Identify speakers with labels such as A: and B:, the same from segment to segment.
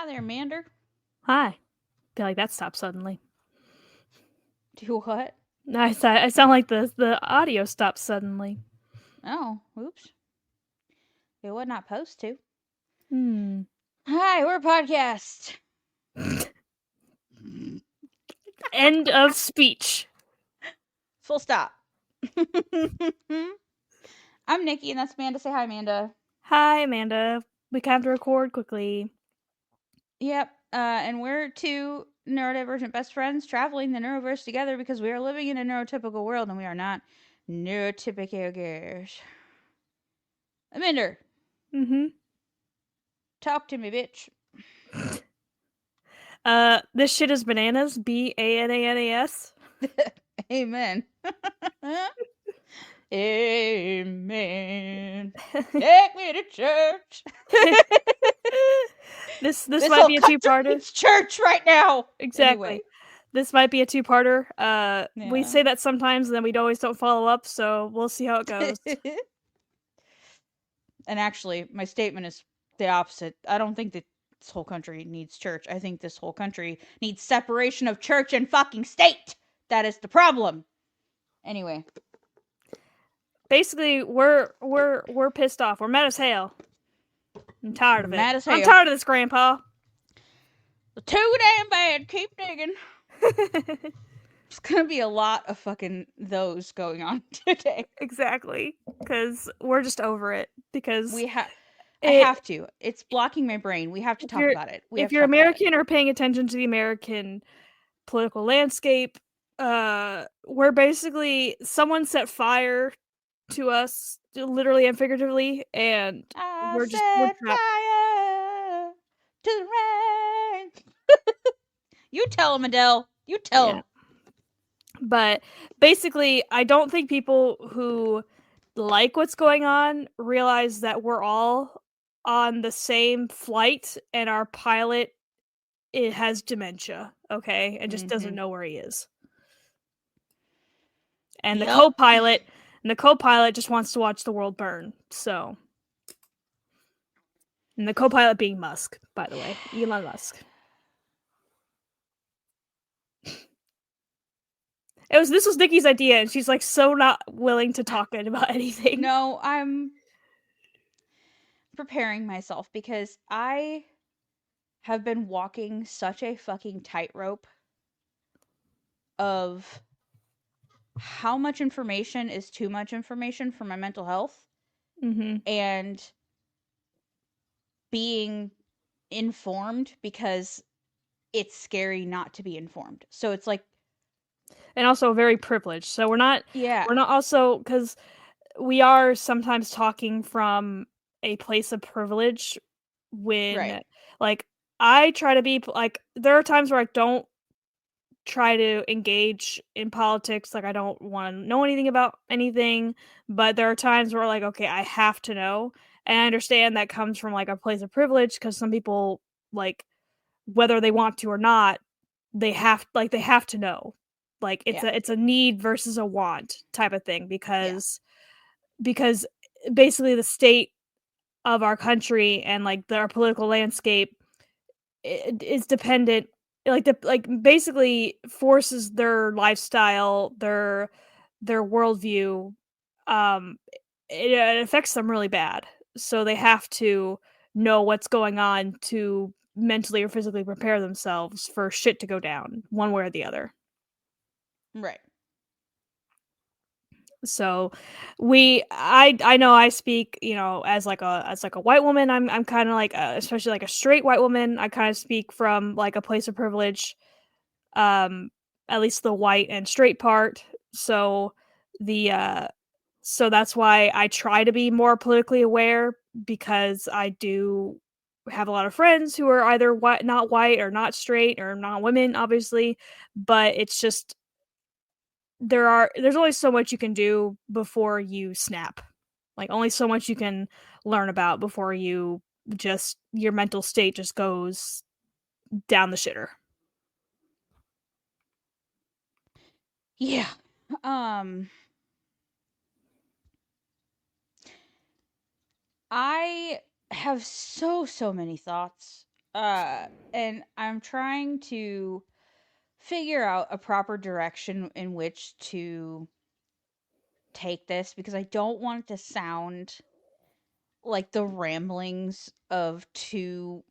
A: there, Mander.
B: Hi. Feel like that stopped suddenly.
A: Do what?
B: I sound like the audio stopped suddenly.
A: Oh, oops. It was not supposed to.
B: Hmm.
A: Hi, we're a podcast.
B: End of speech.
A: Full stop. I'm Nikki, and that's Amanda. Say hi, Amanda.
B: Hi, Amanda. We have to record quickly.
A: Yep. And we're two neurodivergent best friends traveling the neuroverse together because we are living in a neurotypical world and we are not neurotypical. Amanda,
B: Mm-hmm.
A: talk to me, bitch.
B: This shit is bananas. BANANAS.
A: Amen. Amen. Take me to church.
B: This
A: This
B: might
A: whole
B: be a
A: country
B: two-parter.
A: needs church right now.
B: Exactly.
A: Anyway,
B: This might be a two-parter. We
A: yeah.
B: say that sometimes and then we always don't follow up, so we'll see how it goes.
A: And actually, my statement is the opposite. I don't think that this whole country needs church. I think this whole country needs separation of church and fucking state. That is the problem. Anyway,
B: Basically, we're pissed off. We're mad as hell. I'm tired of it.
A: mad as
B: I'm
A: hell.
B: tired of this, Grandpa.
A: Too damn bad. Keep digging. It's gonna be a lot of fucking those going on today.
B: Exactly, because we're just over it. Because
A: I have to. It's blocking my brain. We have to
B: if
A: talk
B: you're
A: about it.
B: if you're American or paying attention to the American political landscape, we're basically someone set fire to us, literally and figuratively, and
A: I
B: we're
A: set
B: trapped.
A: fire to the rain. You tell him, Adele. You tell
B: Yeah,
A: him.
B: but basically, I don't think people who like what's going on realize that we're all on the same flight, and our pilot has dementia, okay, and just doesn't know where he is. And
A: Yep.
B: the co-pilot just wants to watch the world burn. So, and the co-pilot being Musk, by the way, Elon Musk. This was Nikki's idea, and she's like so not willing to talk about anything.
A: No, I'm preparing myself because I have been walking such a fucking tightrope of how much information is too much information for my mental health and being informed because it's scary not to be informed. So it's like,
B: and also very privileged. So
A: yeah,
B: we're not also, because we are sometimes talking from a place of privilege
A: right.
B: when, like, I try to be like, there are times where I don't try to engage in politics, like I don't want to know anything about anything, but there are times where like, okay, I have to know. And I understand that comes from like a place of privilege, because some people, like, whether they want to or not, they have to know. Like
A: Yeah.
B: it's a need versus a want type of thing,
A: Yeah.
B: because basically the state of our country and like our political landscape is dependent, basically forces their lifestyle, their worldview, um it affects them really bad, so they have to know what's going on to mentally or physically prepare themselves for shit to go down one way or the other.
A: Right.
B: So I know I speak, as like a white woman. I'm kind of like especially like a straight white woman, I kind of speak from like a place of privilege, um at least the white and straight part. So the so that's why I try to be more politically aware, because I do have a lot of friends who are either not white or not straight or not women, obviously, but it's just there's only so much you can do before you snap. Like only so much you can learn about before your mental state just goes down the shitter.
A: Yeah. Um I have so many thoughts And I'm trying to figure out a proper direction in which to take this because I don't want it to sound like the ramblings of two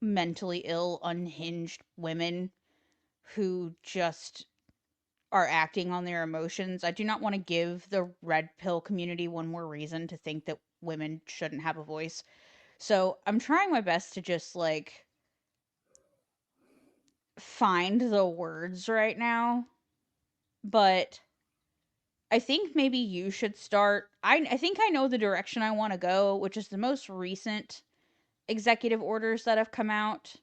A: mentally ill, unhinged women who just are acting on their emotions. I do not want to give the red pill community one more reason to think that women shouldn't have a voice. So I'm trying my best to just like find the words right now, but I think maybe you should start. I think I know the direction I want to go, which is the most recent executive orders that have come out.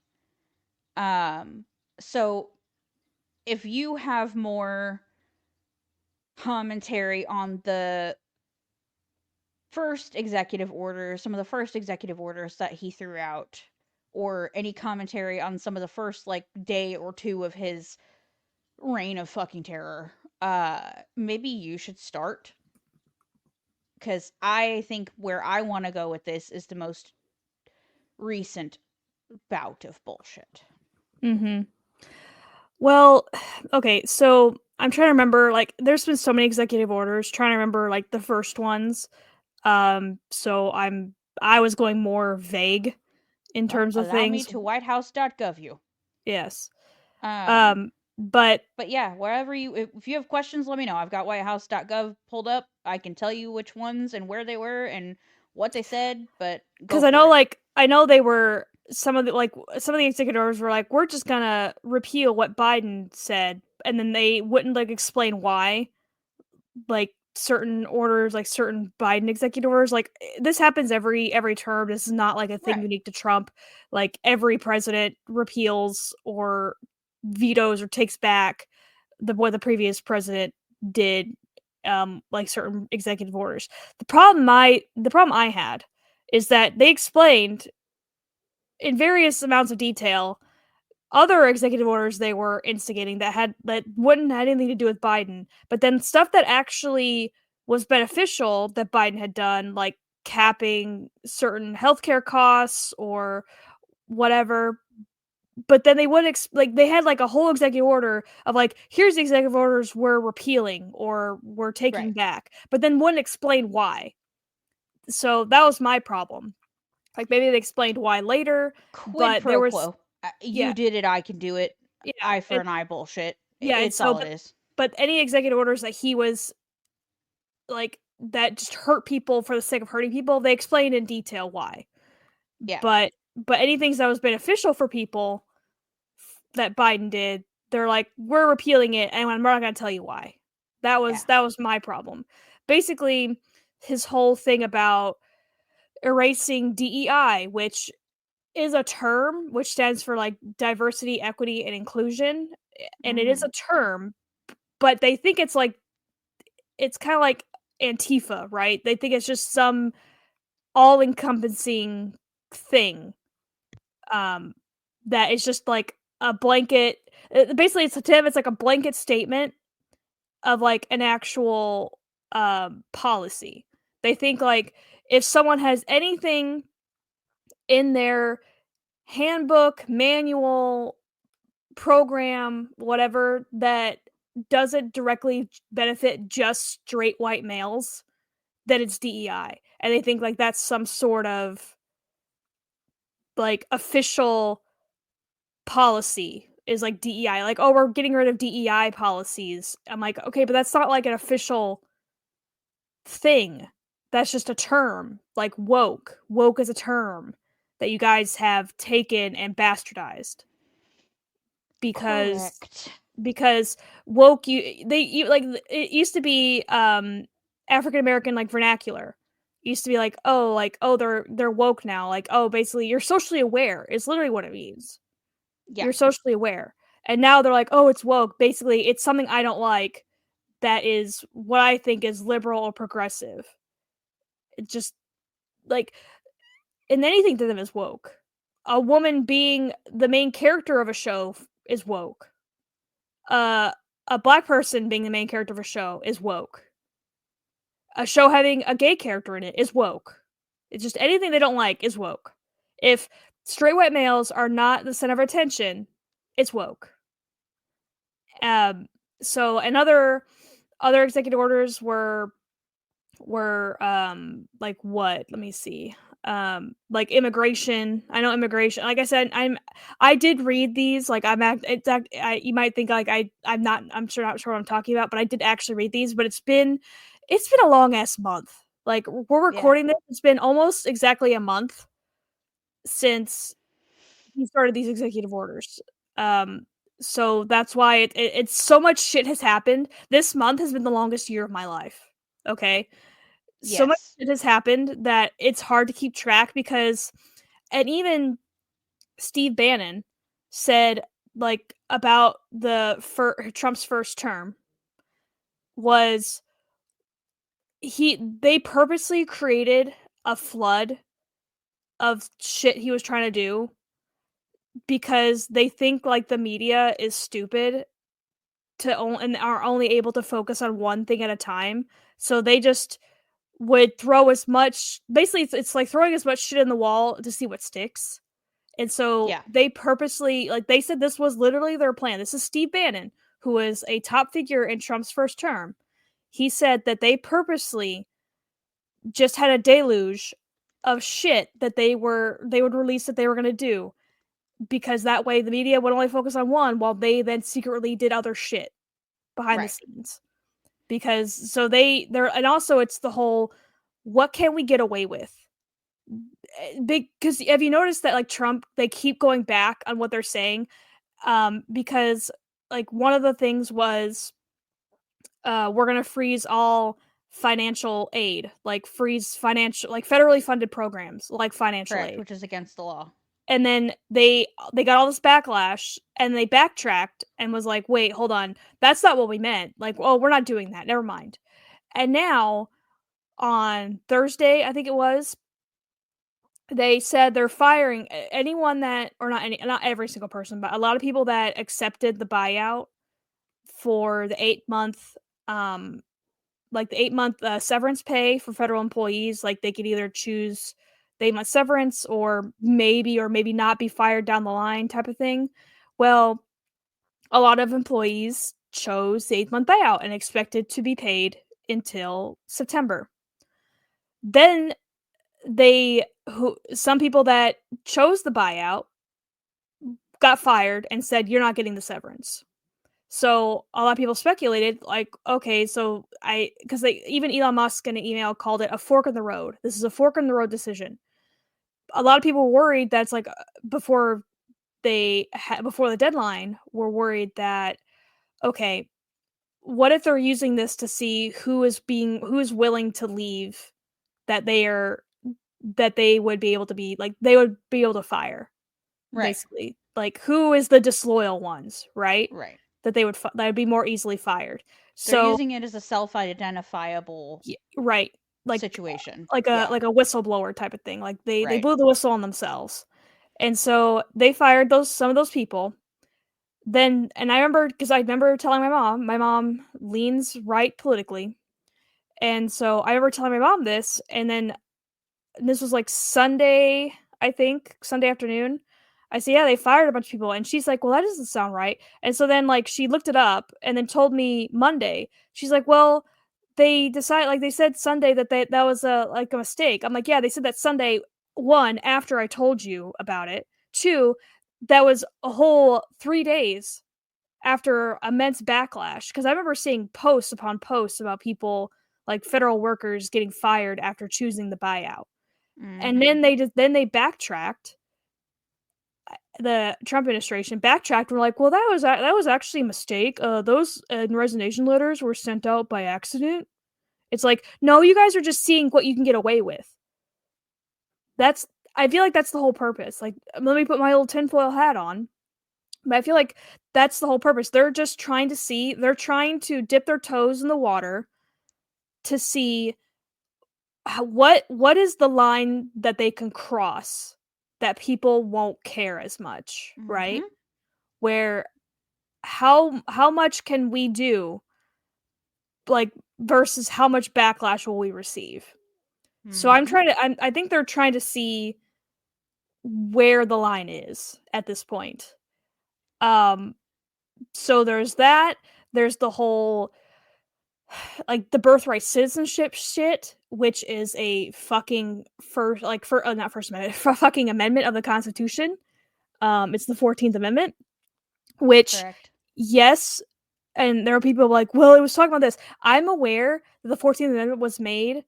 A: Um, so if you have more commentary on the first executive orders, some of the first executive orders that he threw out, or any commentary on some of the first like day or two of his reign of fucking terror, maybe you should start because I think where I want to go with this is the most recent bout of bullshit.
B: Mm-hmm. Well, okay, so I'm trying to remember, like, there's been so many executive orders, trying to remember, like, the first ones. So I was going more vague in
A: Well,
B: terms of
A: allow me
B: things.
A: to whitehouse.gov you.
B: Yes.
A: Um,
B: But
A: but yeah, wherever you, if you have questions, let me know. I've got whitehouse.gov pulled up. I can tell you which ones and where they were and what they said, but go
B: because I
A: for
B: know,
A: it.
B: like, I know they were some of the executive orders were like, we're just gonna repeal what Biden said, and then they wouldn't like explain why. Like certain orders, like certain Biden executive orders. Like this happens every term. This is not like a thing
A: Right.
B: unique to Trump. Like every president repeals or vetoes or takes back what the previous president did, like certain executive orders. The problem I had is that they explained in various amounts of detail other executive orders they were instigating that wouldn't have anything to do with Biden, but then stuff that actually was beneficial that Biden had done, like capping certain healthcare costs or whatever. But then they wouldn't like they had like a whole executive order of like here's the executive orders we're repealing or we're taking
A: Right.
B: back, but then wouldn't explain why. So that was my problem. Like maybe they explained why later,
A: Quid
B: but there
A: pro
B: was
A: quo. You
B: yeah,
A: did it, I can do it.
B: yeah,
A: Eye for an eye bullshit.
B: and
A: It's
B: so
A: all it is.
B: but any executive orders that he was like that just hurt people for the sake of hurting people, they explained in detail why.
A: Yeah.
B: But anything that was beneficial for people that Biden did, they're like, we're repealing it, and I'm not going to tell you why.
A: Yeah.
B: That was my problem. Basically, his whole thing about erasing DEI, which is a term which stands for like diversity, equity, and inclusion, and it is
A: Mm-hmm.
B: a term, but they think it's kind of like Antifa, right? They think it's just some all-encompassing thing, um, that is just like a blanket. Basically, it's to them, it's like a blanket statement of like an actual policy. They think like if someone has anything in their handbook, manual, program, whatever that doesn't directly benefit just straight white males, that it's DEI. And they think like that's some sort of like official policy is like DEI. Like, oh, we're getting rid of DEI policies. I'm like, okay, but that's not like an official thing. That's just a term. Like woke. Woke is a term that you guys have taken and bastardized because
A: Correct.
B: because woke you like it used to be African American like vernacular. It used to be like oh they're woke now, like oh basically you're socially aware is literally what it means.
A: Yeah.
B: You're socially aware. And now they're like oh it's woke, basically it's something I don't like that is what I think is liberal or progressive. It just like and anything to them is woke. A woman being the main character of a show is woke. uh a black person being the main character of a show is woke. A show having a gay character in it is woke. It's just anything they don't like is woke. If straight white males are not the center of attention. It's woke. Um, so and other executive orders were like what? Let me see. Like immigration. I know immigration. Like I said, I did read these. Like you might think like I'm not sure what I'm talking about, but I did actually read these. But it's been a long ass month. Like we're
A: Yeah.
B: recording this. It's been almost exactly a month since he started these executive orders. Um, so that's why it's so much shit has happened. This month has been the longest year of my life. Okay, so much
A: Yes.
B: shit has happened that it's hard to keep track because, and even Steve Bannon said like about Trump's first term was they purposely created a flood of shit he was trying to do because they think like the media is stupid and are only able to focus on one thing at a time. So they just would throw as much basically it's like throwing as much shit in the wall to see what sticks. And so
A: Yeah.
B: they purposely like they said this was literally their plan. This is Steve Bannon, who was a top figure in Trump's first term. He said that they purposely just had a deluge of shit that they would release that they were going to do because that way the media would only focus on one while they then secretly did other shit behind the
A: Right.
B: scenes. Because so they're and also it's the whole what can we get away with? Because have you noticed that like Trump they keep going back on what they're saying because like one of the things was we're going to freeze all financial aid, like freeze financial like federally funded programs like financial
A: Correct,
B: aid.
A: which is against the law.
B: And then they got all this backlash and they backtracked and was like, "Wait, hold on. That's not what we meant. Like, oh, we're not doing that. Never mind." And now on Thursday, I think it was, they said they're firing anyone that or not every single person, but a lot of people that accepted the buyout for the 8-month like the 8-month severance pay for federal employees. Like they could either choose the 8-month severance or maybe not be fired down the line type of thing. Well, a lot of employees chose the 8-month buyout and expected to be paid until September. Then some people that chose the buyout got fired and said you're not getting the severance. So a lot of people speculated, like, okay, so because they even Elon Musk in an email called it a fork in the road. This is a fork in the road decision. A lot of people were worried that's like before before the deadline, were worried that okay, what if they're using this to see who is willing to leave that they would be able to be like they would be able to fire
A: Right.
B: basically like who is the disloyal ones, right?
A: Right.
B: That would be more easily fired.
A: They're
B: So
A: using it as a self-identifiable
B: right,
A: situation.
B: like
A: Yeah.
B: a whistleblower type of thing. Like they
A: Right.
B: blew the whistle on themselves, and so they fired those some of those people. Then and I remember telling my mom. My mom leans right politically, and so I remember telling my mom this, and then this was like Sunday, I think, Sunday afternoon. I said, yeah, they fired a bunch of people. And she's like, well, that doesn't sound right. And so then, like, she looked it up and then told me Monday. She's like, well, they decided, like, they said Sunday that was like a mistake. I'm like, yeah, they said that Sunday, one, after I told you about it. Two, that was a whole 3 days after immense backlash. Because I remember seeing posts upon posts about people, like federal workers, getting fired after choosing the buyout. And
A: Mm-hmm.
B: then they backtracked. The Trump administration backtracked and were like, "Well, that was actually a mistake. Those resignation letters were sent out by accident." It's like, no, you guys are just seeing what you can get away with. That's I feel like that's the whole purpose. Like, let me put my little tinfoil hat on. But I feel like that's the whole purpose. They're just trying to see. They're trying to dip their toes in the water to see what is the line that they can cross that people won't care as much,
A: Mm-hmm.
B: right? Where how much can we do like versus how much backlash will we receive? So
A: Mm-hmm.
B: I think they're trying to see where the line is at this point. So there's that. There's the whole like the birthright citizenship shit, which is a fucking not First Amendment, fucking amendment of the Constitution. It's the 14th Amendment, which
A: Correct.
B: yes, and there are people like, well, it was talking about this. I'm aware that the 14th Amendment was made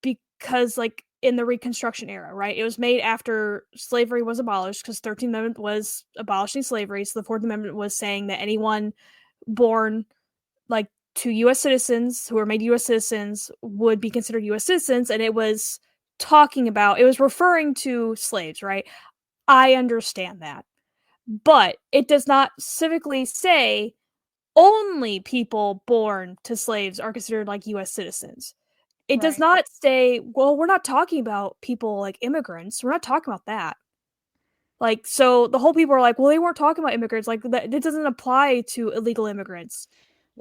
B: because like in the Reconstruction era, right? It was made after slavery was abolished because 13th Amendment was abolishing slavery. So the 4th Amendment was saying that anyone born like to US citizens who were made US citizens would be considered US citizens, and it was referring to slaves, right? I understand that. But it does not specifically say only people born to slaves are considered like US citizens. It does
A: Right.
B: not say, well, we're not talking about people like immigrants. We're not talking about that. Like, so the whole people are like, well, they weren't talking about immigrants. Like, that it doesn't apply to illegal immigrants.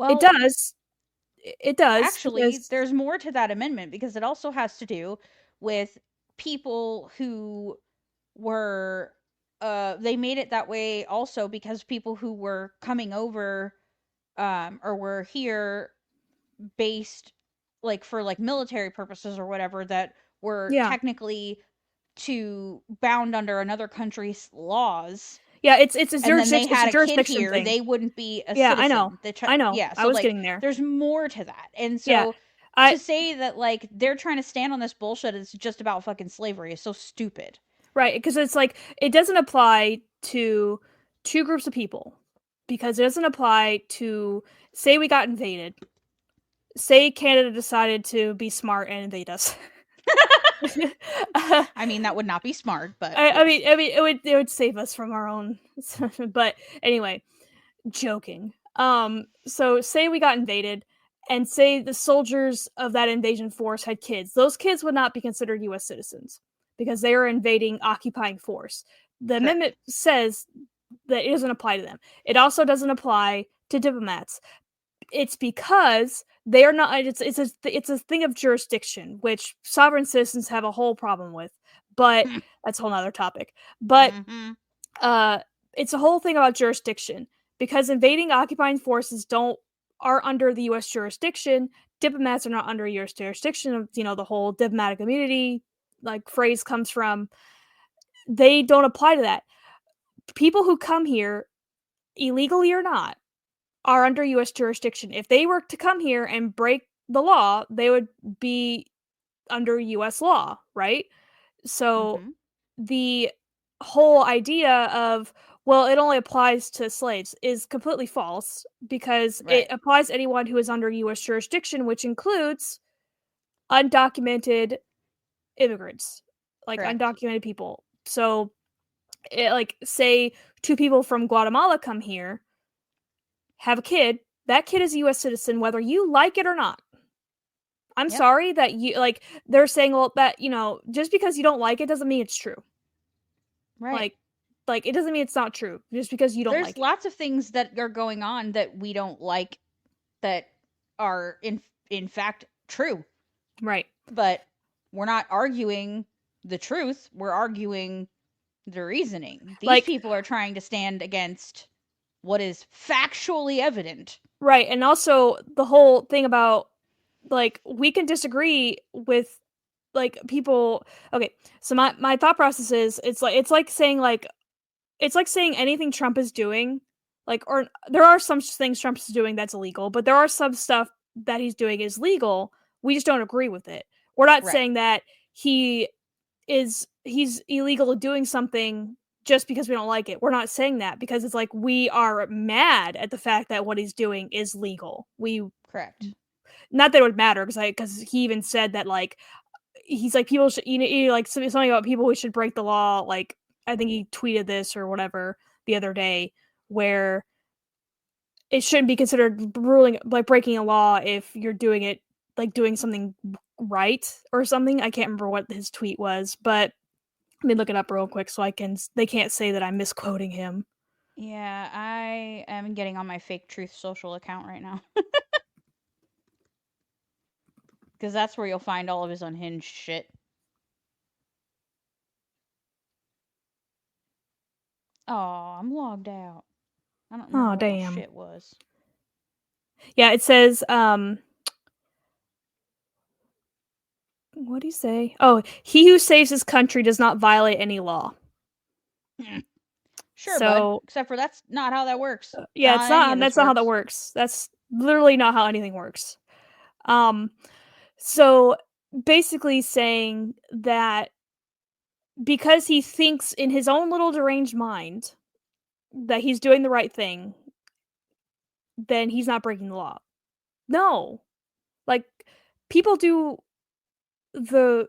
B: It
A: Well,
B: does. It does
A: actually,
B: because
A: there's more to that amendment because it also has to do with people who were they made it that way also because people who were coming over or were here based like for like military purposes or whatever that were
B: yeah,
A: technically to bound under another country's laws
B: yeah. It's
A: and then they
B: it's
A: had
B: a
A: a kid
B: jurisdiction
A: here,
B: thing.
A: they wouldn't be a
B: Yeah,
A: citizen.
B: I know.
A: Yeah,
B: I
A: so
B: was
A: like
B: getting there.
A: there's more to that. And
B: Yeah,
A: so
B: I
A: to say that like they're trying to stand on this bullshit is just about fucking slavery is so stupid.
B: right because it's like it doesn't apply to two groups of people because it doesn't apply to say we got invaded. Say Canada decided to be smart and invade us. uh,
A: I mean, that would not be smart, but yes.
B: I mean, it would save us from our own. But anyway, joking. So say we got invaded, and say the soldiers of that invasion force had kids. Those kids would not be considered U.S. citizens because they are invading occupying force. The
A: Correct.
B: amendment says that it doesn't apply to them. It also doesn't apply to diplomats. It's because they are not. It's a thing of jurisdiction, which sovereign citizens have a whole problem with. But that's a whole other topic. But
A: Mm-hmm.
B: uh, it's a whole thing about jurisdiction because invading occupying forces don't are under the U.S. jurisdiction. Diplomats are not under U.S. jurisdiction. You know the whole diplomatic immunity like phrase comes from. They don't apply to that. People who come here illegally or not are under US jurisdiction. If they were to come here and break the law, they would be under US law, right? So
A: Mm-hmm.
B: the whole idea of well, it only applies to slaves is completely false because it
A: Right.
B: applies to anyone who is under US jurisdiction, which includes undocumented immigrants, like
A: Correct.
B: undocumented people. So, like, say two people from Guatemala come here, have a kid, that kid is a US citizen whether you like it or not. I'm
A: Yep.
B: sorry that you like they're saying, well, that, just because you don't like it doesn't mean it's true.
A: Right.
B: Like it doesn't mean it's not true just because you don't
A: There's
B: like it.
A: lots of things that are going on that we don't like that are in fact true.
B: Right.
A: But we're not arguing the truth, we're arguing the reasoning. These
B: Like
A: people are trying to stand against what is factually evident.
B: right, and also the whole thing about like we can disagree with like people. Okay, so my thought process is it's like saying anything Trump is doing, like, or there are some things Trump is doing that's illegal, but there are some stuff that he's doing is legal. We just don't agree with it. We're not
A: Right.
B: saying that he's illegal doing something just because we don't like it. We're not saying that because it's like we are mad at the fact that what he's doing is legal. We
A: Correct.
B: not that it would matter because he even said that like he's like people should like something about people who should break the law. Like I think he tweeted this or whatever the other day where it shouldn't be considered ruling like breaking a law if you're doing it like doing something right or something. I can't remember what his tweet was, but let me look it up real quick so I can they can't say that I'm misquoting him.
A: Yeah, I am getting on my fake truth social account right now because that's where you'll find all of his unhinged shit. Oh, I'm logged out. I don't remember
B: Oh,
A: what my
B: damn.
A: shit was.
B: Yeah, it says, what do you say? Oh, he who saves his country does not violate any law.
A: Sure, bud.
B: So,
A: Except for that's not how that works.
B: yeah,
A: Not
B: it's
A: how any
B: not,
A: of this
B: that's not how that
A: works.
B: works. That's literally not how anything works. So basically saying that because he thinks in his own little deranged mind that he's doing the right thing, then he's not breaking the law. No. Like people do the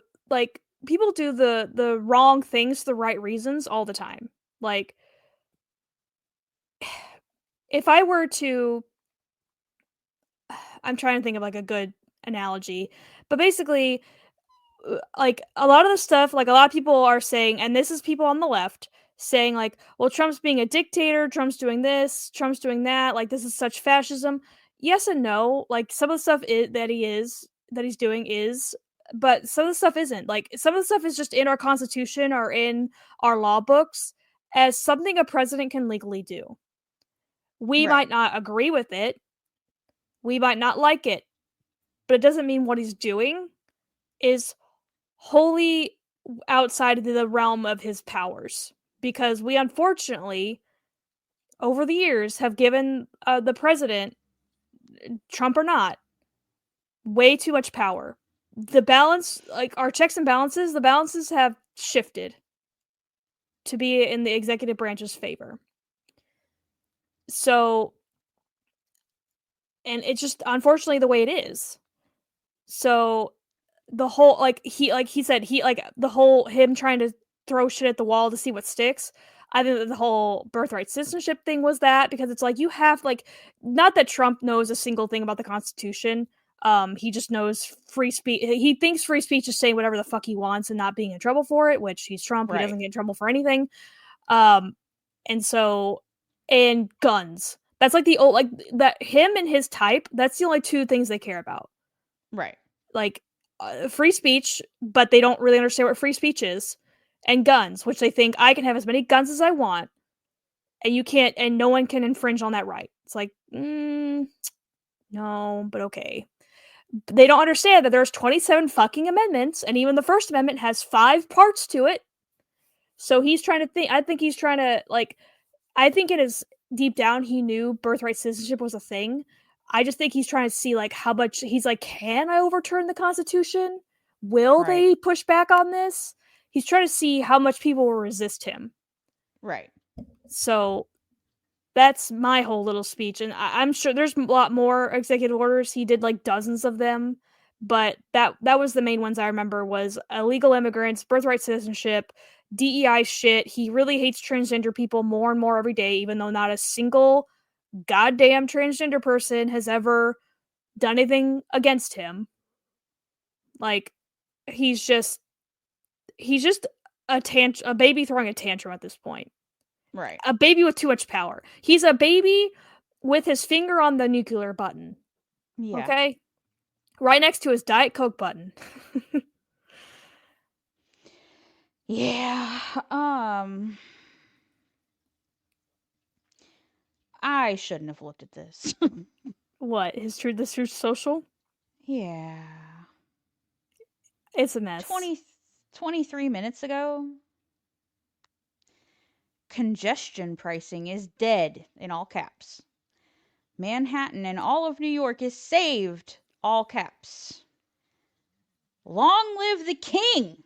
B: people do the wrong things for the right reasons all the time. Like if I were to I'm trying to think of like a good analogy, but basically like a lot of the stuff like a lot of people are saying and this is people on the left saying like well Trump's being a dictator, Trump's doing this, Trump's doing that, like this is such fascism. Yes and no, like some of the stuff that he's doing is, but some of the stuff isn't. Like some of the stuff is just in our constitution or in our law books as something a president can legally do. We
A: Right.
B: might not agree with it, we might not like it, but it doesn't mean what he's doing is wholly outside of the realm of his powers because we unfortunately over the years have given the president, Trump or not, way too much power. The balance, like our checks and balances, the balances have shifted to be in the executive branch's favor. So, and it's just unfortunately the way it is. So the whole like he said he like the whole him trying to throw shit at the wall to see what sticks. I think that the whole birthright citizenship thing was that because it's like you have like not that Trump knows a single thing about the Constitution. He just knows free speech. He thinks free speech is saying whatever the fuck he wants and not being in trouble for it, which he's Trump. He
A: Right.
B: doesn't get in trouble for anything. Um, and so and guns. That's like the old like that him and his type. That's the only two things they care about.
A: Right.
B: Like free speech, but they don't really understand what free speech is, and guns, which they think I can have as many guns as I want, and you can't, and no one can infringe on that right. It's like, no, but okay. They don't understand that there's 27 fucking amendments, and even the First Amendment has 5 parts to it. So he's trying to think. I think he's trying to like. I think it is deep down he knew birthright citizenship was a thing. I just think he's trying to see like how much he's like, can I overturn the Constitution? Will
A: Right.
B: they push back on this? He's trying to see how much people will resist him.
A: Right.
B: So that's my whole little speech, and I'm sure there's a lot more executive orders. He did like dozens of them, but that was the main ones I remember was illegal immigrants, birthright citizenship, DEI shit. He really hates transgender people more and more every day, even though not a single goddamn transgender person has ever done anything against him. Like he's just a baby throwing a tantrum at this point.
A: Right.
B: A baby with too much power. He's a baby with his finger on the nuclear button.
A: Yeah.
B: Okay? Right next to his Diet Coke button.
A: Yeah. I shouldn't have looked at this.
B: What? This Truth Social?
A: Yeah.
B: It's a mess.
A: 23 minutes ago, congestion pricing is dead in all caps. Manhattan and all of New York is saved, all caps. Long live the king,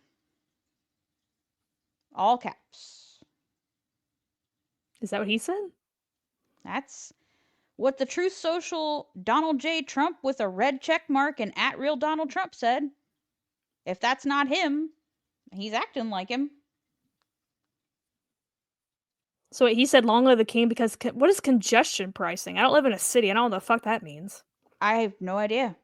A: all caps.
B: Is that what he said?
A: That's what the Truth Social Donald J. Trump with a red check mark and at real Donald Trump said. If that's not him, he's acting like him.
B: So he said long live the king because what is congestion pricing? I don't live in a city. I don't know what the fuck that means.
A: I have no idea.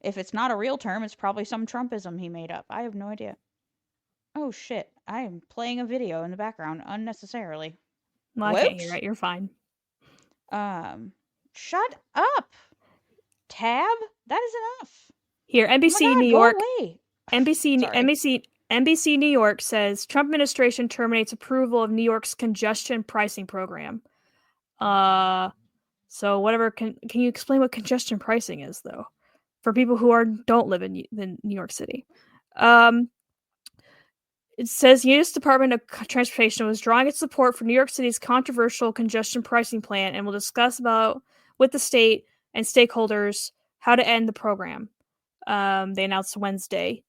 A: If it's not a real term, it's probably some Trumpism he made up. I have no idea. Oh shit, I am playing a video in the background unnecessarily.
B: Well, I can't hear
A: Whoops.
B: it. You're fine.
A: Shut up. Tab? That is enough.
B: Here,
A: Oh my
B: NBC New
A: god, go
B: York.
A: away.
B: NBC
A: Sorry.
B: NBC New York says Trump administration terminates approval of New York's congestion pricing program. So whatever. Can you explain what congestion pricing is, though, for people who don't live in New York City? It says the U.S. Department of Transportation was drawing its support for New York City's controversial congestion pricing plan and will discuss with the state and stakeholders how to end the program. They announced Wednesday.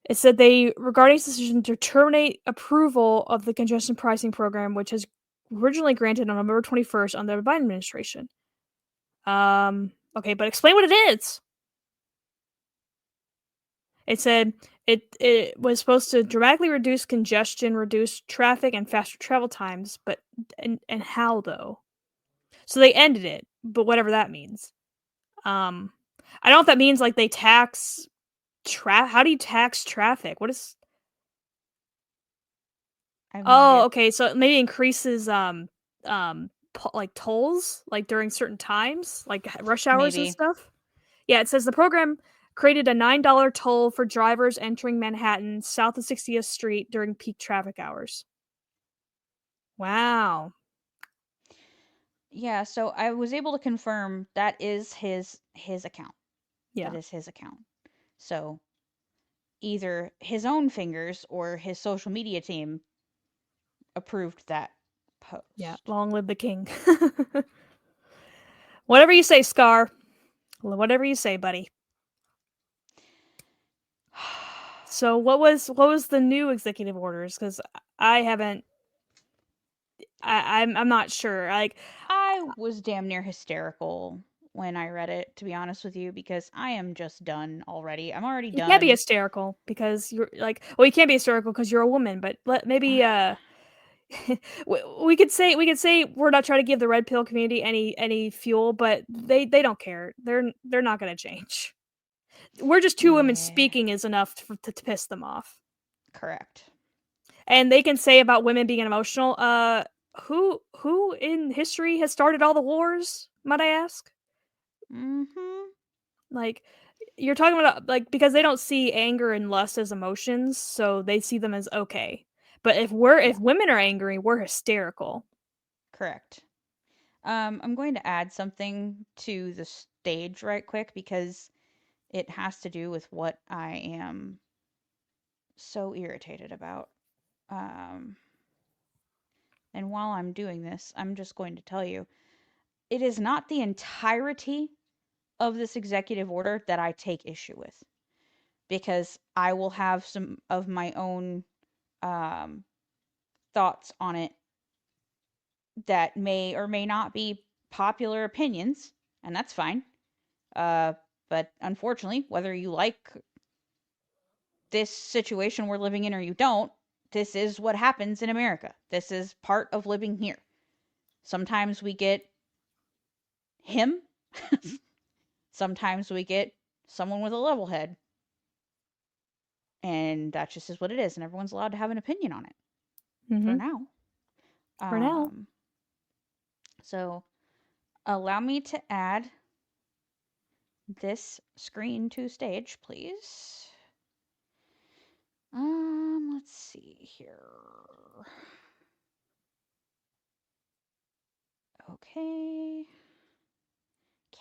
B: It said regarding its decision to terminate approval of the congestion pricing program, which was originally granted on November 21st under the Biden administration. Okay, but explain what it is. It said it was supposed to dramatically reduce congestion, reduce traffic, and faster travel times, but and how though? So they ended it, but whatever that means. I don't know if that means like they tax how do you tax traffic? What is
A: I have no idea.
B: okay, so it maybe increases like tolls like during certain times, like rush hours and
A: Maybe.
B: stuff. Yeah, it says the program created a $9 toll for drivers entering Manhattan south of 60th Street during peak traffic hours. Wow.
A: Yeah, so I was able to confirm that is his account.
B: Yeah.
A: That is his account. So either his own fingers or his social media team approved that post.
B: Yeah. Long live the king. Whatever you say, Scar. Whatever you say, buddy. So what was the new executive orders? Because I haven't. I'm not sure. Like
A: I was damn near hysterical when I read it, to be honest with you, because I am just done already. I'm already
B: you can't be
A: done.
B: hysterical because you're like. Well, you can't be hysterical because you're a woman. But maybe we could say we're not trying to give the red pill community any fuel, but they don't care. They're not going to change. We're just two women
A: Yeah,
B: speaking is enough to piss them off.
A: correct.
B: And they can say about women being emotional. Who in history has started all the wars? Might I ask?
A: Mm-hmm.
B: Like, you're talking about like because they don't see anger and lust as emotions, so they see them as okay. But if
A: Yeah,
B: women are angry, we're hysterical.
A: correct. I'm going to add something to the stage right quick because it has to do with what I am so irritated about. Um, and while I'm doing this, I'm just going to tell you it is not the entirety of this executive order that I take issue with because I will have some of my own um, thoughts on it that may or may not be popular opinions, and that's fine. Uh, but unfortunately, whether you like this situation we're living in or you don't, this is what happens in America. This is part of living here. Sometimes we get him, sometimes we get someone with a level head. And that just is what it is, and everyone's allowed to have an opinion on it for
B: Mm-hmm.
A: now.
B: For now.
A: Um, so allow me to add this screen to stage, please. Let's see here. Okay.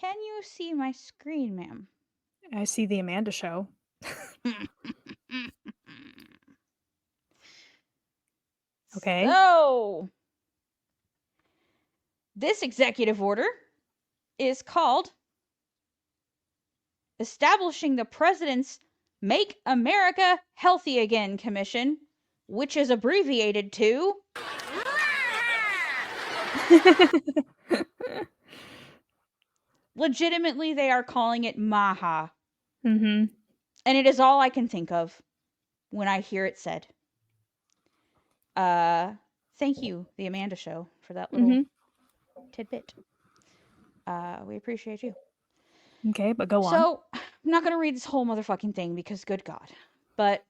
A: Can you see my screen, ma'am?
B: I see the Amanda show. Okay.
A: So, this executive order is called Establishing the President's Make America Healthy Again Commission, which is abbreviated to legitimately, they are calling it MAHA.
B: Mm-hmm.
A: And it is all I can think of when I hear it said. Thank you, The Amanda Show, for that little
B: Mm-hmm.
A: tidbit. We appreciate you.
B: Okay, but go on.
A: So, I'm not going to read this whole motherfucking thing because good God. But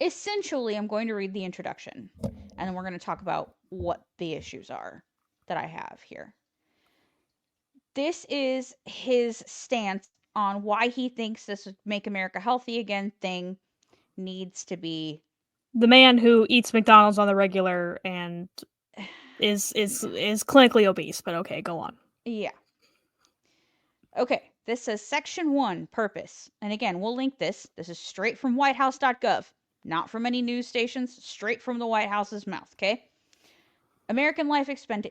A: essentially, I'm going to read the introduction. And then we're going to talk about what the issues are that I have here. This is his stance on why he thinks this would make America healthy again thing needs to be
B: the man who eats McDonald's on the regular and is clinically obese. But okay, go on.
A: yeah. Okay, this says Section 1, Purpose. And again, we'll link this. This is straight from whitehouse.gov, not from any news stations, straight from the White House's mouth, okay? American life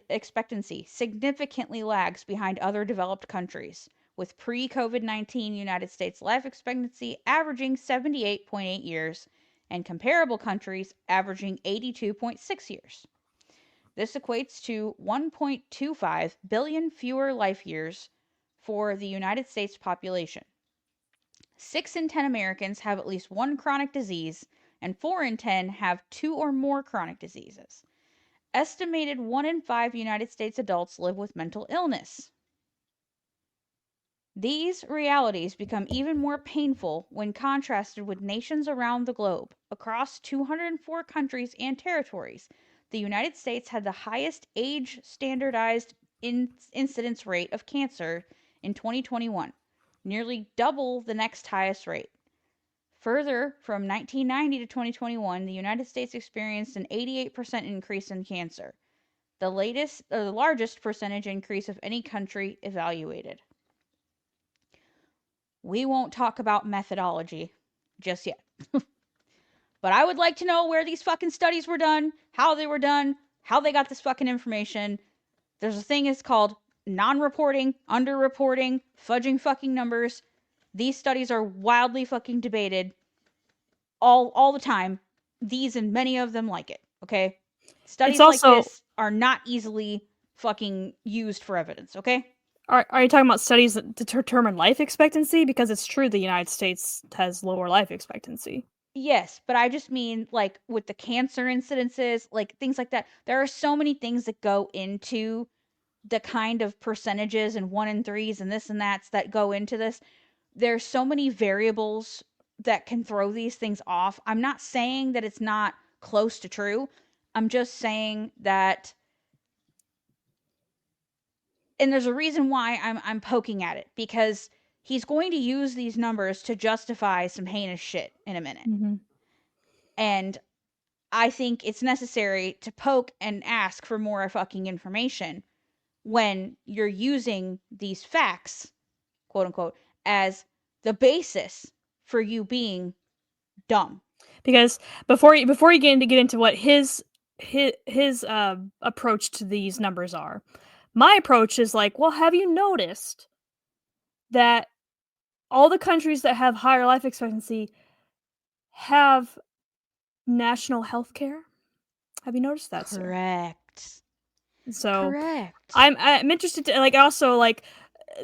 A: expectancy significantly lags behind other developed countries, with pre COVID 19 United States life expectancy averaging 78.8 years and comparable countries averaging 82.6 years. This equates to 1.25 billion fewer life years for the United States population. 6 in 10 Americans have at least one chronic disease, and 4 in 10 have 2 or more chronic diseases. Estimated 1 in 5 United States adults live with mental illness. These realities become even more painful when contrasted with nations around the globe. Across 204 countries and territories, the United States had the highest age standardized incidence rate of cancer in 2021, nearly double the next highest rate. Further, from 1990 to 2021, the United States experienced an 88% increase in cancer, the largest percentage increase of any country evaluated. We won't talk about methodology just yet. But I would like to know where these fucking studies were done, how they were done, how they got this fucking information. There's a thing it's called non-reporting, underreporting, fudging fucking numbers. These studies are wildly fucking debated all the time. These and many of them like it, okay? Studies like this are not easily fucking used for evidence, okay?
B: Are you talking about studies that determine life expectancy? Because it's true the United States has lower life expectancy.
A: Yes, but I just mean like with the cancer incidences, like things like that. There are so many things that go into the kind of percentages and 1 in 3s and this and that's that go into this. There's so many variables that can throw these things off. I'm not saying that it's not close to true. I'm just saying that, and there's a reason why I'm poking at it, because he's going to use these numbers to justify some heinous shit in a minute.
B: Mm-hmm.
A: And I think it's necessary to poke and ask for more fucking information when you're using these facts, quote unquote, as the basis for you being dumb.
B: Because before you get into what his approach to these numbers are, my approach is like, well, have you noticed that all the countries that have higher life expectancy have national health care? Have you noticed that,
A: Correct.
B: sir? So
A: correct.
B: I'm interested to, like, also, like,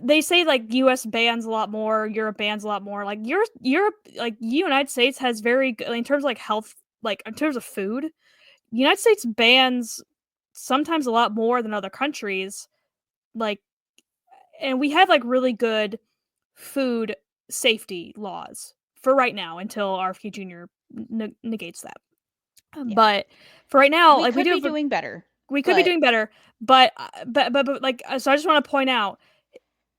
B: they say like US bans a lot more, Europe bans a lot more. Like Europe, like United States has very good in terms of like health, like in terms of food. United States bans sometimes a lot more than other countries. Like, and we have like really good food safety laws for right now until RFK Jr. Negates that.
A: Yeah.
B: But for right now,
A: we
B: like
A: could be doing better.
B: We could be doing better, but like, so I just want to point out,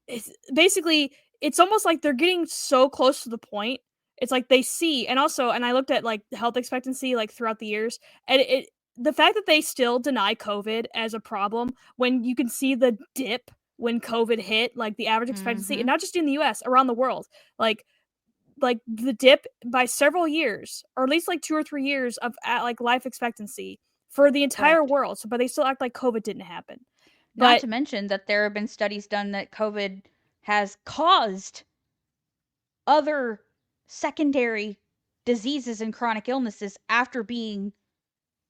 B: it's basically, it's almost like they're getting so close to the point. It's like they see, and also, and I looked at like health expectancy like throughout the years, and the fact that they still deny COVID as a problem when you can see the dip when COVID hit, like the average expectancy, and not just in the US, around the world, like the dip by several years, or at least like 2 or 3 years of like life expectancy for the entire world. So, but they still act like COVID didn't happen.
A: Not to mention that there have been studies done that COVID has caused other secondary diseases and chronic illnesses after being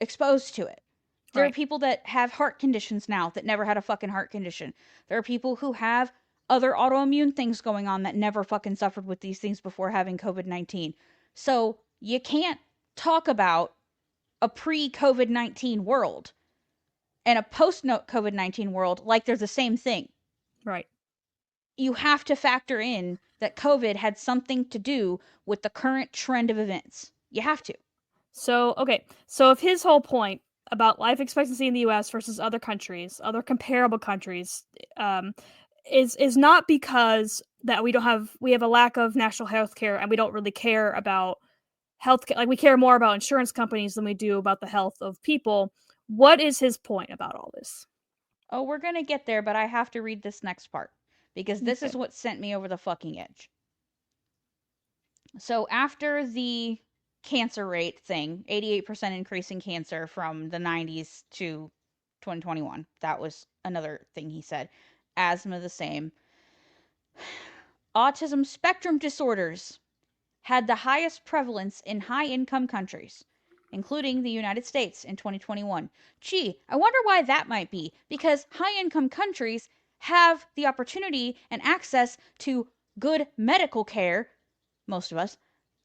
A: exposed to it. There are people that have heart conditions now that never had a fucking heart condition. There are people who have other autoimmune things going on that never fucking suffered with these things before having COVID-19. So you can't talk about a pre-COVID-19 world and a post-COVID-19 world like they're the same thing.
B: Right.
A: You have to factor in that COVID had something to do with the current trend of events. You have to.
B: So, okay. So if his whole point about life expectancy in the US versus other countries, other comparable countries, is not because that we have a lack of national health care and we don't really care about health, like we care more about insurance companies than we do about the health of people. What is his point about all this?
A: Oh, we're gonna get there, but I have to read this next part because this
B: Okay.
A: is what sent me over the fucking edge. So after the cancer rate thing, 88% increase in cancer from the 90s to 2021. That was another thing he said. Asthma the same. Autism spectrum disorders had the highest prevalence in high income countries, including the United States in 2021. Gee, I wonder why that might be. Because high income countries have the opportunity and access to good medical care, most of us,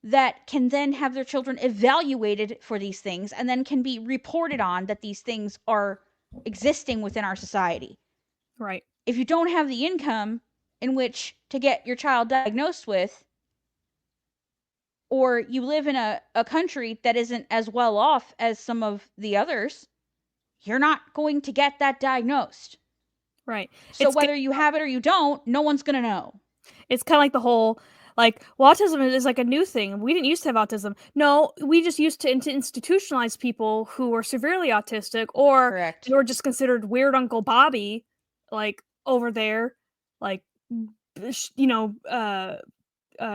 A: that can then have their children evaluated for these things and then can be reported on that these things are existing within our society.
B: Right.
A: If you don't have the income in which to get your child diagnosed with, or you live in a country that isn't as well off as some of the others, you're not going to get that diagnosed.
B: Right.
A: So
B: It's
A: whether you have it or you don't, no one's going to know.
B: it's kind of like the whole, like, well, autism is like a new thing. We didn't used to have autism. No, we just used to institutionalize people who were severely autistic, or
A: Correct.
B: they were just considered weird Uncle Bobby, like over there, like you know,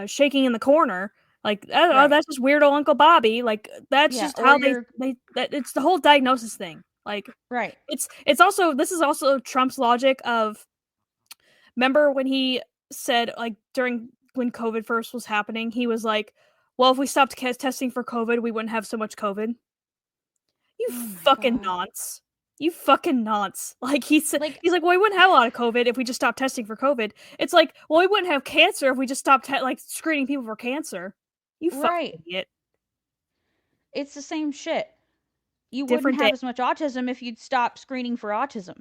B: shaking in the corner. Like, oh,
A: Right.
B: that's just weird old Uncle Bobby. Like, that's
A: Yeah,
B: just
A: or
B: how
A: you're
B: that it's the whole diagnosis thing. Like,
A: right.
B: it's also, this is also Trump's logic of, remember when he said, like, during when COVID first was happening, he was like, well, if we stopped testing for COVID, we wouldn't have so much COVID. You
A: Oh my
B: fucking
A: god.
B: nonce. You fucking nonce. Like,
A: Like
B: he's like, well, we wouldn't have a lot of COVID if we just stopped testing for COVID. It's like, well, we wouldn't have cancer if we just stopped like screening people for cancer. You fucking
A: right.
B: idiot.
A: It's the same shit. You wouldn't
B: Different day.
A: have as much autism if you'd stop screening for autism.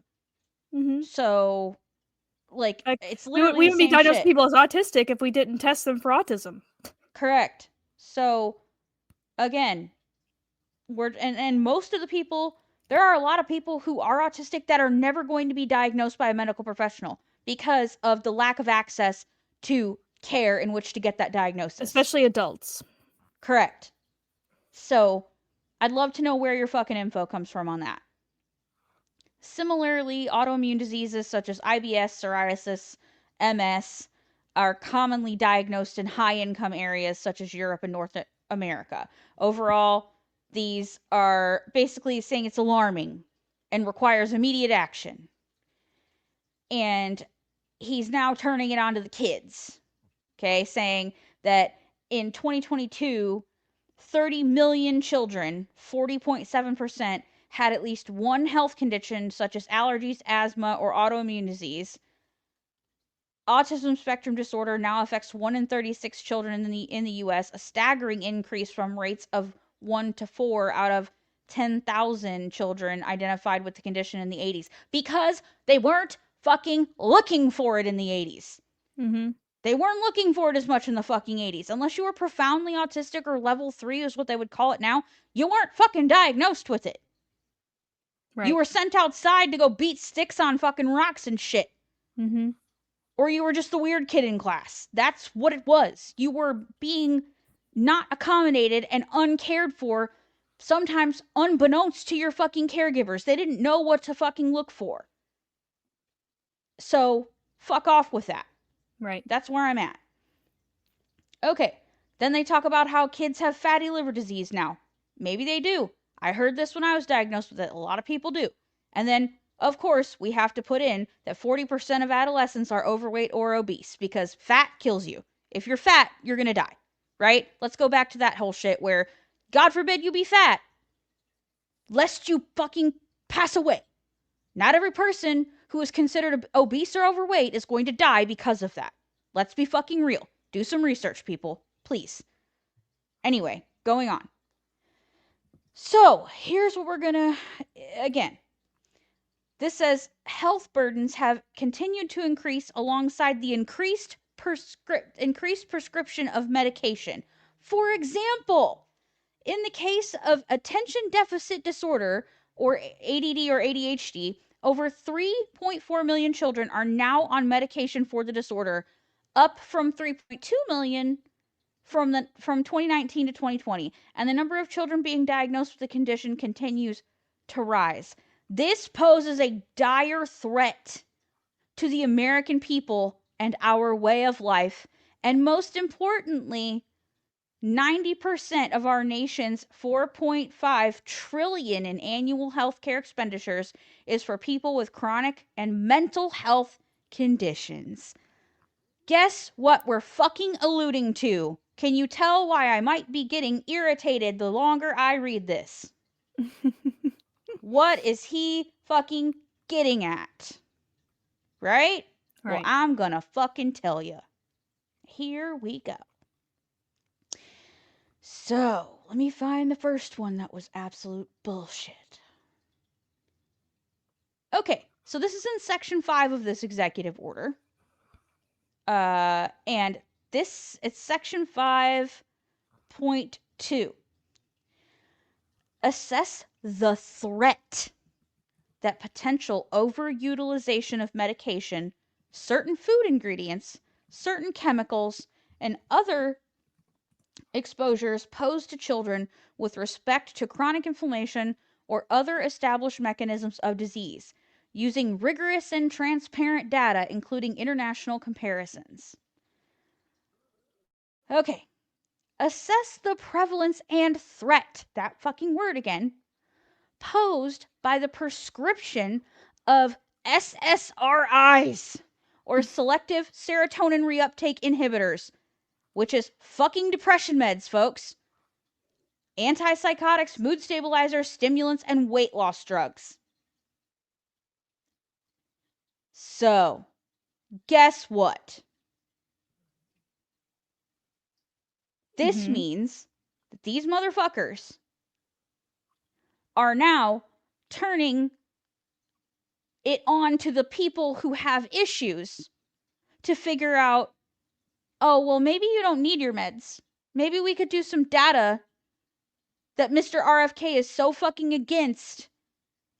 B: Mm-hmm.
A: So, like,
B: Like,
A: it's
B: we,
A: literally
B: we
A: the
B: wouldn't be
A: same
B: diagnosing
A: shit.
B: people as autistic if we didn't test them for autism.
A: Correct. So, again, and most of the people, there are a lot of people who are autistic that are never going to be diagnosed by a medical professional because of the lack of access to care in which to get that diagnosis.
B: Especially adults.
A: Correct. So, I'd love to know where your fucking info comes from on that. Similarly, autoimmune diseases such as IBS, psoriasis, MS are commonly diagnosed in high income areas such as Europe and North America. Overall, these are basically saying it's alarming and requires immediate action. And he's now turning it on to the kids, okay, saying that in 2022, 30 million children, 40.7%, had at least one health condition such as allergies, asthma, or autoimmune disease. Autism spectrum disorder now affects 1 in 36 children in the US, a staggering increase from rates of 1 to 4 out of 10,000 children identified with the condition in the 80s because they weren't fucking looking for it in the 80s.
B: Mm-hmm.
A: They weren't looking for it as much in the fucking 80s. Unless you were profoundly autistic or level 3 is what they would call it now, you weren't fucking diagnosed with it. You
B: Right.
A: were sent outside to go beat sticks on fucking rocks and shit.
B: Mm-hmm.
A: Or you were just the weird kid in class. That's what it was. You were being not accommodated and uncared for, sometimes unbeknownst to your fucking caregivers. They didn't know what to fucking look for. So, fuck off with that.
B: Right.
A: That's where I'm at. Okay. Then they talk about how kids have fatty liver disease now. Maybe they do. I heard this when I was diagnosed with it. A lot of people do. And then, of course, we have to put in that 40% of adolescents are overweight or obese because fat kills you. If you're fat, you're going to die, right? Let's go back to that whole shit where, God forbid you be fat, lest you fucking pass away. Not every person who is considered obese or overweight is going to die because of that. Let's be fucking real. Do some research, people. Please. Anyway, going on. So, here's what we're gonna. Again, this says health burdens have continued to increase alongside the increased prescription of medication. For example, in the case of attention deficit disorder, or ADD or ADHD, over 3.4 million children are now on medication for the disorder, up from 3.2 million from 2019 to 2020, and the number of children being diagnosed with the condition continues to rise. This poses a dire threat to the American people and our way of life, and most importantly, 90% of our nation's 4.5 trillion in annual healthcare expenditures is for people with chronic and mental health conditions. Guess what we're fucking alluding to? Can you tell why I might be getting irritated the longer I read this? What is he fucking getting at? Right? Well,
B: Right.
A: I'm gonna fucking tell you. Here we go. So, let me find the first one that was absolute bullshit. Okay, so this is in section 5 of this executive order. And it's section 5.2. Assess the threat that potential overutilization of medication, certain food ingredients, certain chemicals, and other exposures pose to children with respect to chronic inflammation or other established mechanisms of disease, using rigorous and transparent data, including international comparisons. Okay. Assess the prevalence and threat, that fucking word again, posed by the prescription of SSRIs, or selective serotonin reuptake inhibitors, which is fucking depression meds, folks. Antipsychotics, mood stabilizers, stimulants, and weight loss drugs. So, guess what? This means that these motherfuckers are now turning it on to the people who have issues to figure out, oh, well, maybe you don't need your meds. Maybe we could do some data that Mr. RFK is so fucking against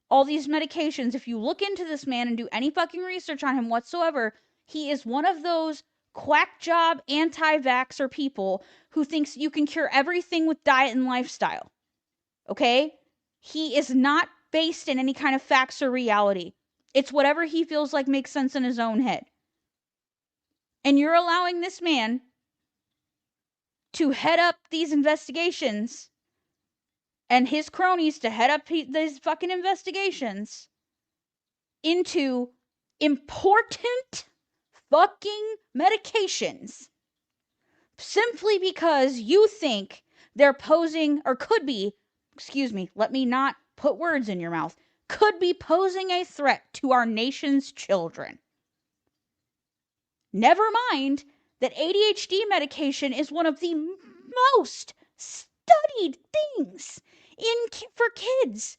A: all these medications. If you look into this man and do any fucking research on him whatsoever, he is one of those quack job anti-vaxxer people who thinks you can cure everything with diet and lifestyle. Okay? He is not based in any kind of facts or reality. It's whatever he feels like makes sense in his own head. And you're allowing this man to head up these investigations and his cronies to head up these fucking investigations into important fucking medications simply because you think they're posing, or could be, excuse me, let me not put words in your mouth, could be posing a threat to our nation's children. Never mind that ADHD medication is one of the most studied things for kids.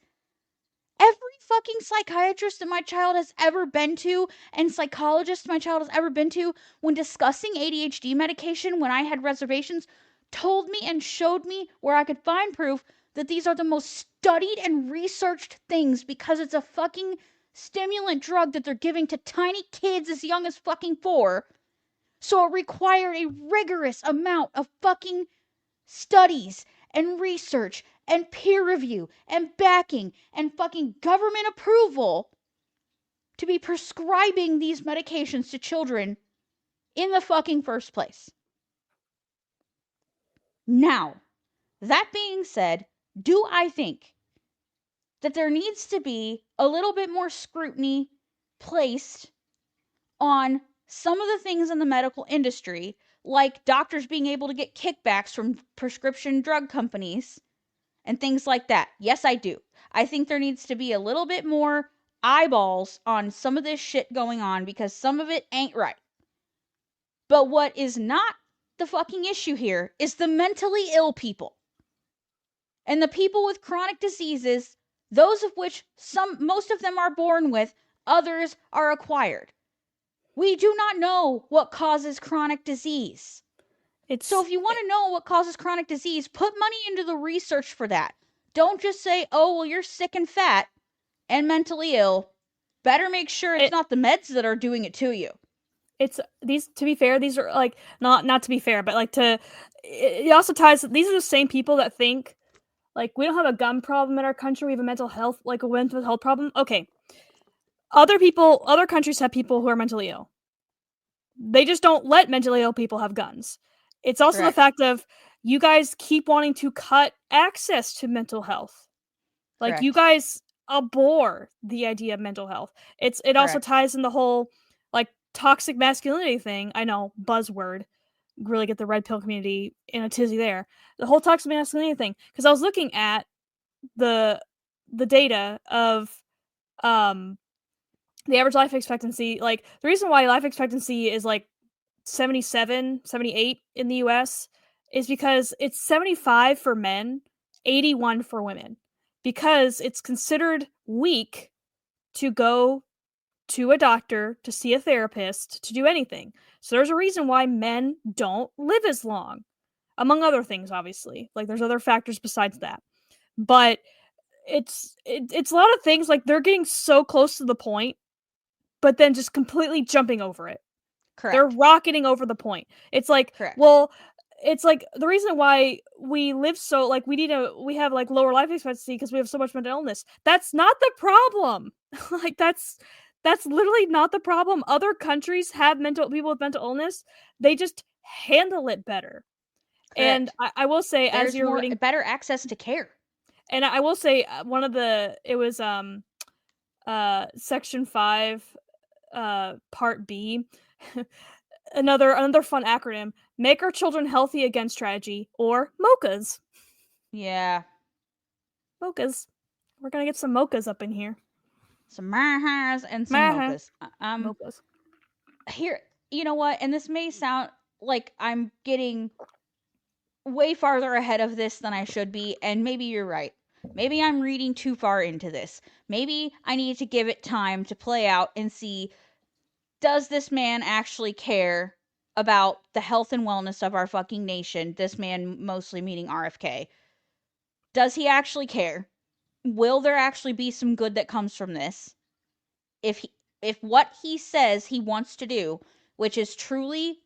A: Every fucking psychiatrist that my child has ever been to and psychologist my child has ever been to, when discussing ADHD medication, when I had reservations, told me and showed me where I could find proof that these are the most studied and researched things, because it's a fucking stimulant drug that they're giving to tiny kids as young as fucking 4. So it required a rigorous amount of fucking studies and research and peer review and backing and fucking government approval to be prescribing these medications to children in the fucking first place. Now, that being said, do I think that there needs to be a little bit more scrutiny placed on some of the things in the medical industry, like doctors being able to get kickbacks from prescription drug companies and things like that? Yes, I do. I think there needs to be a little bit more eyeballs on some of this shit going on, because some of it ain't right. But what is not the fucking issue here is the mentally ill people. And the people with chronic diseases, those of which most of them are born with, others are acquired. We do not know what causes chronic disease. So if you want to know what causes chronic disease, put money into the research for that. Don't just say, oh, well, you're sick and fat and mentally ill. Better make sure it's not the meds that are doing it to you.
B: it's these, to be fair, these are like, not to be fair, but like it also ties, these are the same people that think like we don't have a gun problem in our country, we have a mental health, like a mental health problem. Okay. Other countries have people who are mentally ill. They just don't let mentally ill people have guns. It's also the
A: Correct.
B: fact of you guys keep wanting to cut access to mental health. Like you
A: Correct.
B: guys abhor the idea of mental health. It also
A: Correct.
B: ties in the whole like toxic masculinity thing. I know, buzzword. Really get the red pill community in a tizzy there. The whole toxic masculinity thing. Because I was looking at the data of um the average life expectancy. Like the reason why life expectancy is like 77, 78 in the US is because it's 75 for men, 81 for women. Because it's considered weak to go to a doctor, to see a therapist, to do anything. So there's a reason why men don't live as long. Among other things, obviously. Like there's other factors besides that. But it's a lot of things, like they're getting so close to the point, but then just completely jumping over it. They're
A: Correct.
B: rocketing over the point. It's like,
A: Correct.
B: well, it's like the reason why we live so, like we have like lower life expectancy because we have so much mental illness. That's not the problem. Like that's literally not the problem. Other countries have people with mental illness. They just handle it better. And
A: Correct.
B: I will say, as
A: There's
B: you're
A: more
B: reading,
A: better access to care.
B: and I will say, one of the, it was section 5 part B. Another fun acronym: Make Our Children Healthy Again strategy, or MOCAs.
A: Yeah.
B: MOCAs. We're gonna get some MOCAs up in here.
A: Some mahas and some
B: Maha.
A: mochas.
B: MOCAs.
A: Here, you know what? And this may sound like I'm getting way farther ahead of this than I should be, and maybe you're right. Maybe I'm reading too far into this. Maybe I need to give it time to play out and see, does this man actually care about the health and wellness of our fucking nation? This man mostly meaning RFK. Does he actually care? Will there actually be some good that comes from this? If he, if what he says he wants to do, which is truly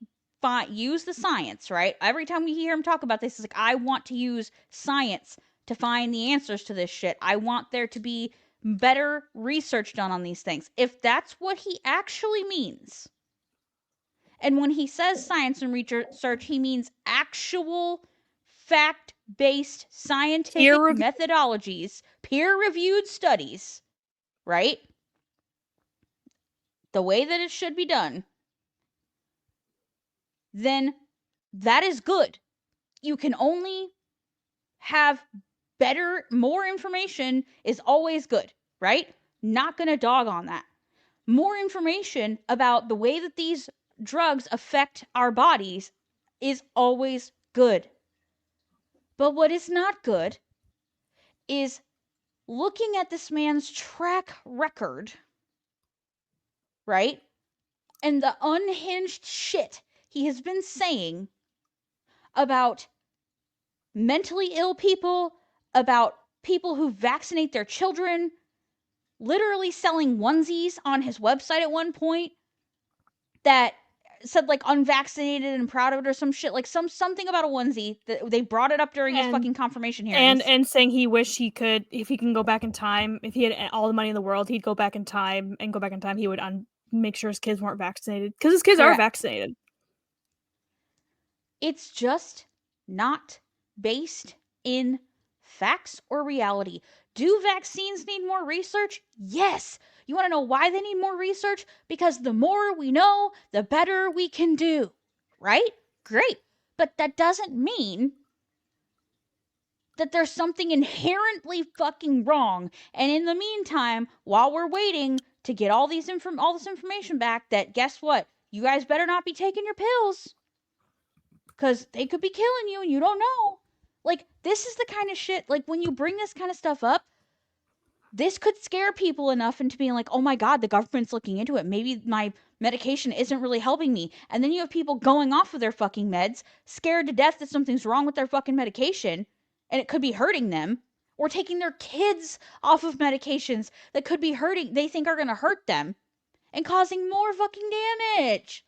A: use the science, right? Every time we hear him talk about this, it's like, I want to use science to find the answers to this shit. I want there to be better research done on these things. If that's what he actually means, and when he says science and research, he means actual fact based
B: Peer
A: scientific
B: review.
A: methodologies, peer reviewed studies, right? The way that it should be done, then that is good. You can only have better, more information is always good, right? Not gonna dog on that. More information about the way that these drugs affect our bodies is always good. But what is not good is looking at this man's track record, right? And the unhinged shit he has been saying about mentally ill people, about people who vaccinate their children, literally selling onesies on his website at one point that said like unvaccinated and proud of it or some shit, like something about a onesie that they brought it up during his
B: and
A: fucking confirmation hearings.
B: and saying he wished he could, if he can go back in time, if he had all the money in the world, he'd go back in time, and go back in time he would make sure his kids weren't vaccinated, because his kids are
A: Correct.
B: vaccinated.
A: It's just not based in facts or reality. Do vaccines need more research? Yes. You want to know why they need more research? Because the more we know, the better we can do. Right? Great. But that doesn't mean that there's something inherently fucking wrong. And in the meantime, while we're waiting to get all this information back, that guess what? You guys better not be taking your pills, because they could be killing you and you don't know. Like, this is the kind of shit, like, when you bring this kind of stuff up, this could scare people enough into being like, oh my God, the government's looking into it. Maybe my medication isn't really helping me. And then you have people going off of their fucking meds, scared to death that something's wrong with their fucking medication and it could be hurting them, or taking their kids off of medications that could be hurting, they think are going to hurt them, and causing more fucking damage.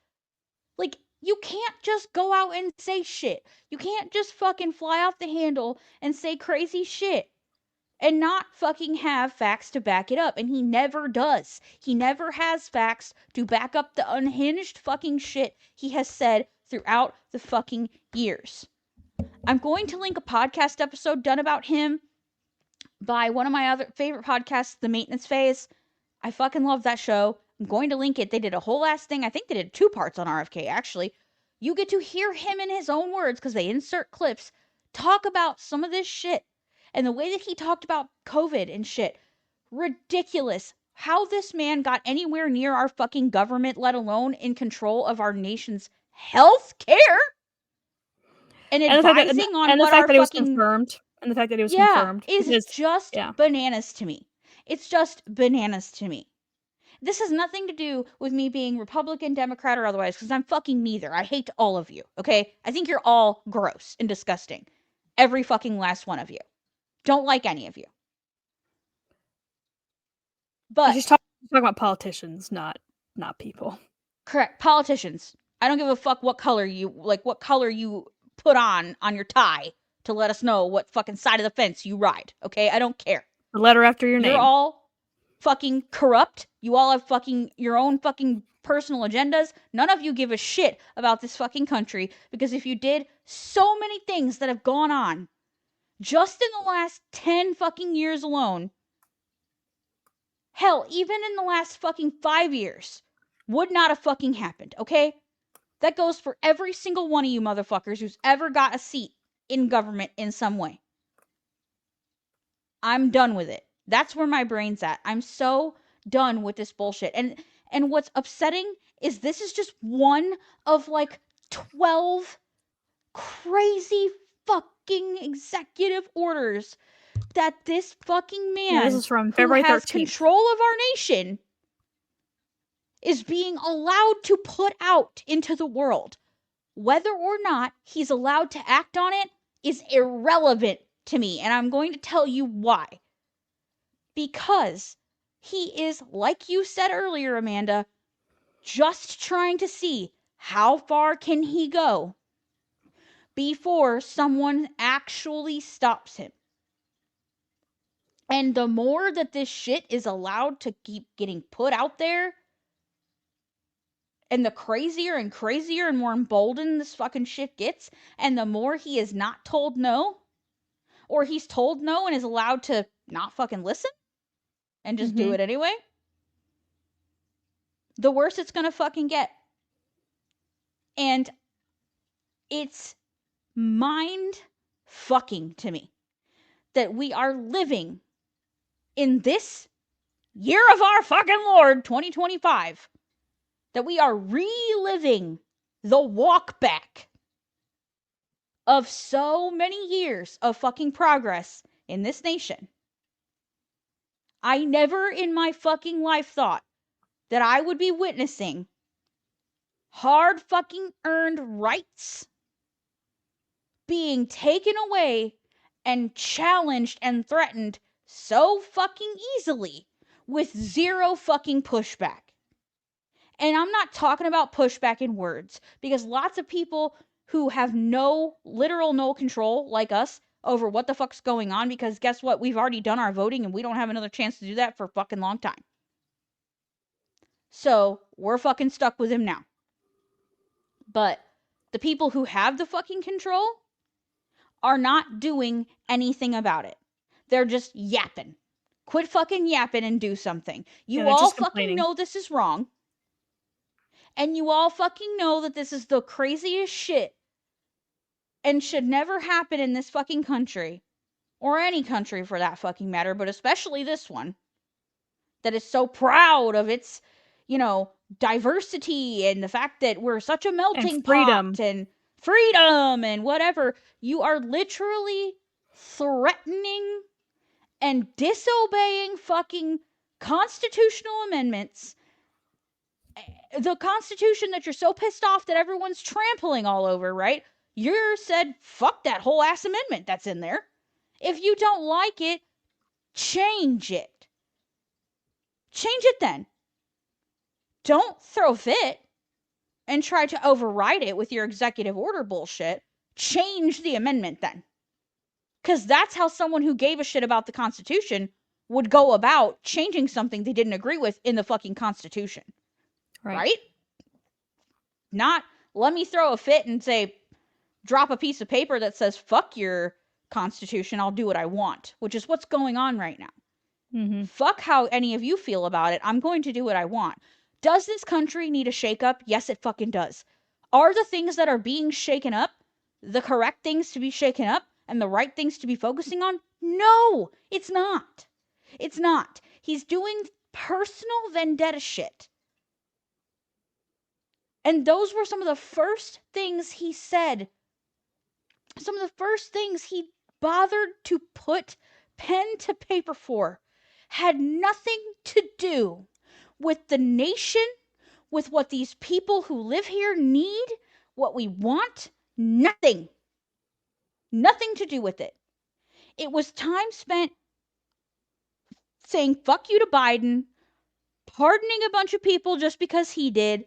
A: You can't just go out and say shit. You can't just fucking fly off the handle and say crazy shit and not fucking have facts to back it up. And he never does. He never has facts to back up the unhinged fucking shit he has said throughout the fucking years. I'm going to link a podcast episode done about him by one of my other favorite podcasts, The Maintenance Phase. I fucking love that show. I'm going to link it. They did a whole ass thing. I think they did 2 parts on RFK, actually. You get to hear him in his own words, because they insert clips, talk about some of this shit. And the way that he talked about COVID and shit. Ridiculous. How this man got anywhere near our fucking government, let alone in control of our nation's health care. And advising on what our fucking...
B: confirmed. And the fact that he was
A: yeah,
B: confirmed.
A: is just bananas to me. It's just bananas to me. This has nothing to do with me being Republican, Democrat, or otherwise, because I'm fucking neither. I hate all of you, okay? I think you're all gross and disgusting. Every fucking last one of you. Don't like any of you. But
B: she's talking about politicians, not people.
A: Correct. Politicians. I don't give a fuck what color you put on your tie to let us know what fucking side of the fence you ride, okay? I don't care.
B: The letter after your name.
A: You're all fucking corrupt. You all have fucking your own fucking personal agendas. None of you give a shit about this fucking country, because if you did, so many things that have gone on just in the last 10 fucking years alone, hell, even in the last fucking 5 years, would not have fucking happened, okay? That goes for every single one of you motherfuckers who's ever got a seat in government in some way. I'm done with it. That's where my brain's at. I'm so done with this bullshit. And what's upsetting is this is just one of like 12 crazy fucking executive orders that this fucking man,
B: this is from February 13th,
A: who has control of our nation, is being allowed to put out into the world. Whether or not he's allowed to act on it is irrelevant to me, and I'm going to tell you why. Because he is, like you said earlier, Amanda, just trying to see how far can he go before someone actually stops him. And the more that this shit is allowed to keep getting put out there, and the crazier and crazier and more emboldened this fucking shit gets, and the more he is not told no, or he's told no and is allowed to not fucking listen and just do it anyway, the worse it's gonna fucking get. And it's mind fucking to me that we are living in this year of our fucking Lord, 2025, that we are reliving the walk back of so many years of fucking progress in this nation. I never in my fucking life thought that I would be witnessing hard fucking earned rights being taken away and challenged and threatened so fucking easily with zero fucking pushback. And I'm not talking about pushback in words, because lots of people who have no control, like us, over what the fuck's going on, because guess what? We've already done our voting and we don't have another chance to do that for a fucking long time. So, we're fucking stuck with him now. But the people who have the fucking control are not doing anything about it. They're just yapping. Quit fucking yapping and do something. You all fucking know this is wrong. And you all fucking know that this is the craziest shit and should never happen in this fucking country. Or any country for that fucking matter, but especially this one. That is so proud of its, diversity and the fact that we're such a melting pot and freedom and whatever. You are literally threatening and disobeying fucking constitutional amendments. The Constitution that you're so pissed off that everyone's trampling all over, right? You said, fuck that whole ass amendment that's in there. If you don't like it, change it. Change it then. Don't throw a fit. and try to override it with your executive order bullshit, change the amendment then. Because that's how someone who gave a shit about the Constitution would go about changing something they didn't agree with in the fucking Constitution. Right? Not let me throw a fit and say, drop a piece of paper that says, fuck your Constitution, I'll do what I want, which is what's going on right now.
B: Mm-hmm.
A: Fuck how any of you feel about it. I'm going to do what I want. Does this country need a shakeup? Yes, it fucking does. Are the things that are being shaken up the correct things to be shaken up and the right things to be focusing on? No, it's not. It's not. He's doing personal vendetta shit. And those were some of the first things he said. Some of the first things he bothered to put pen to paper for had nothing to do with the nation, with what these people who live here need, what we want. Nothing. Nothing to do with it. It was time spent saying fuck you to Biden, pardoning a bunch of people just because he did,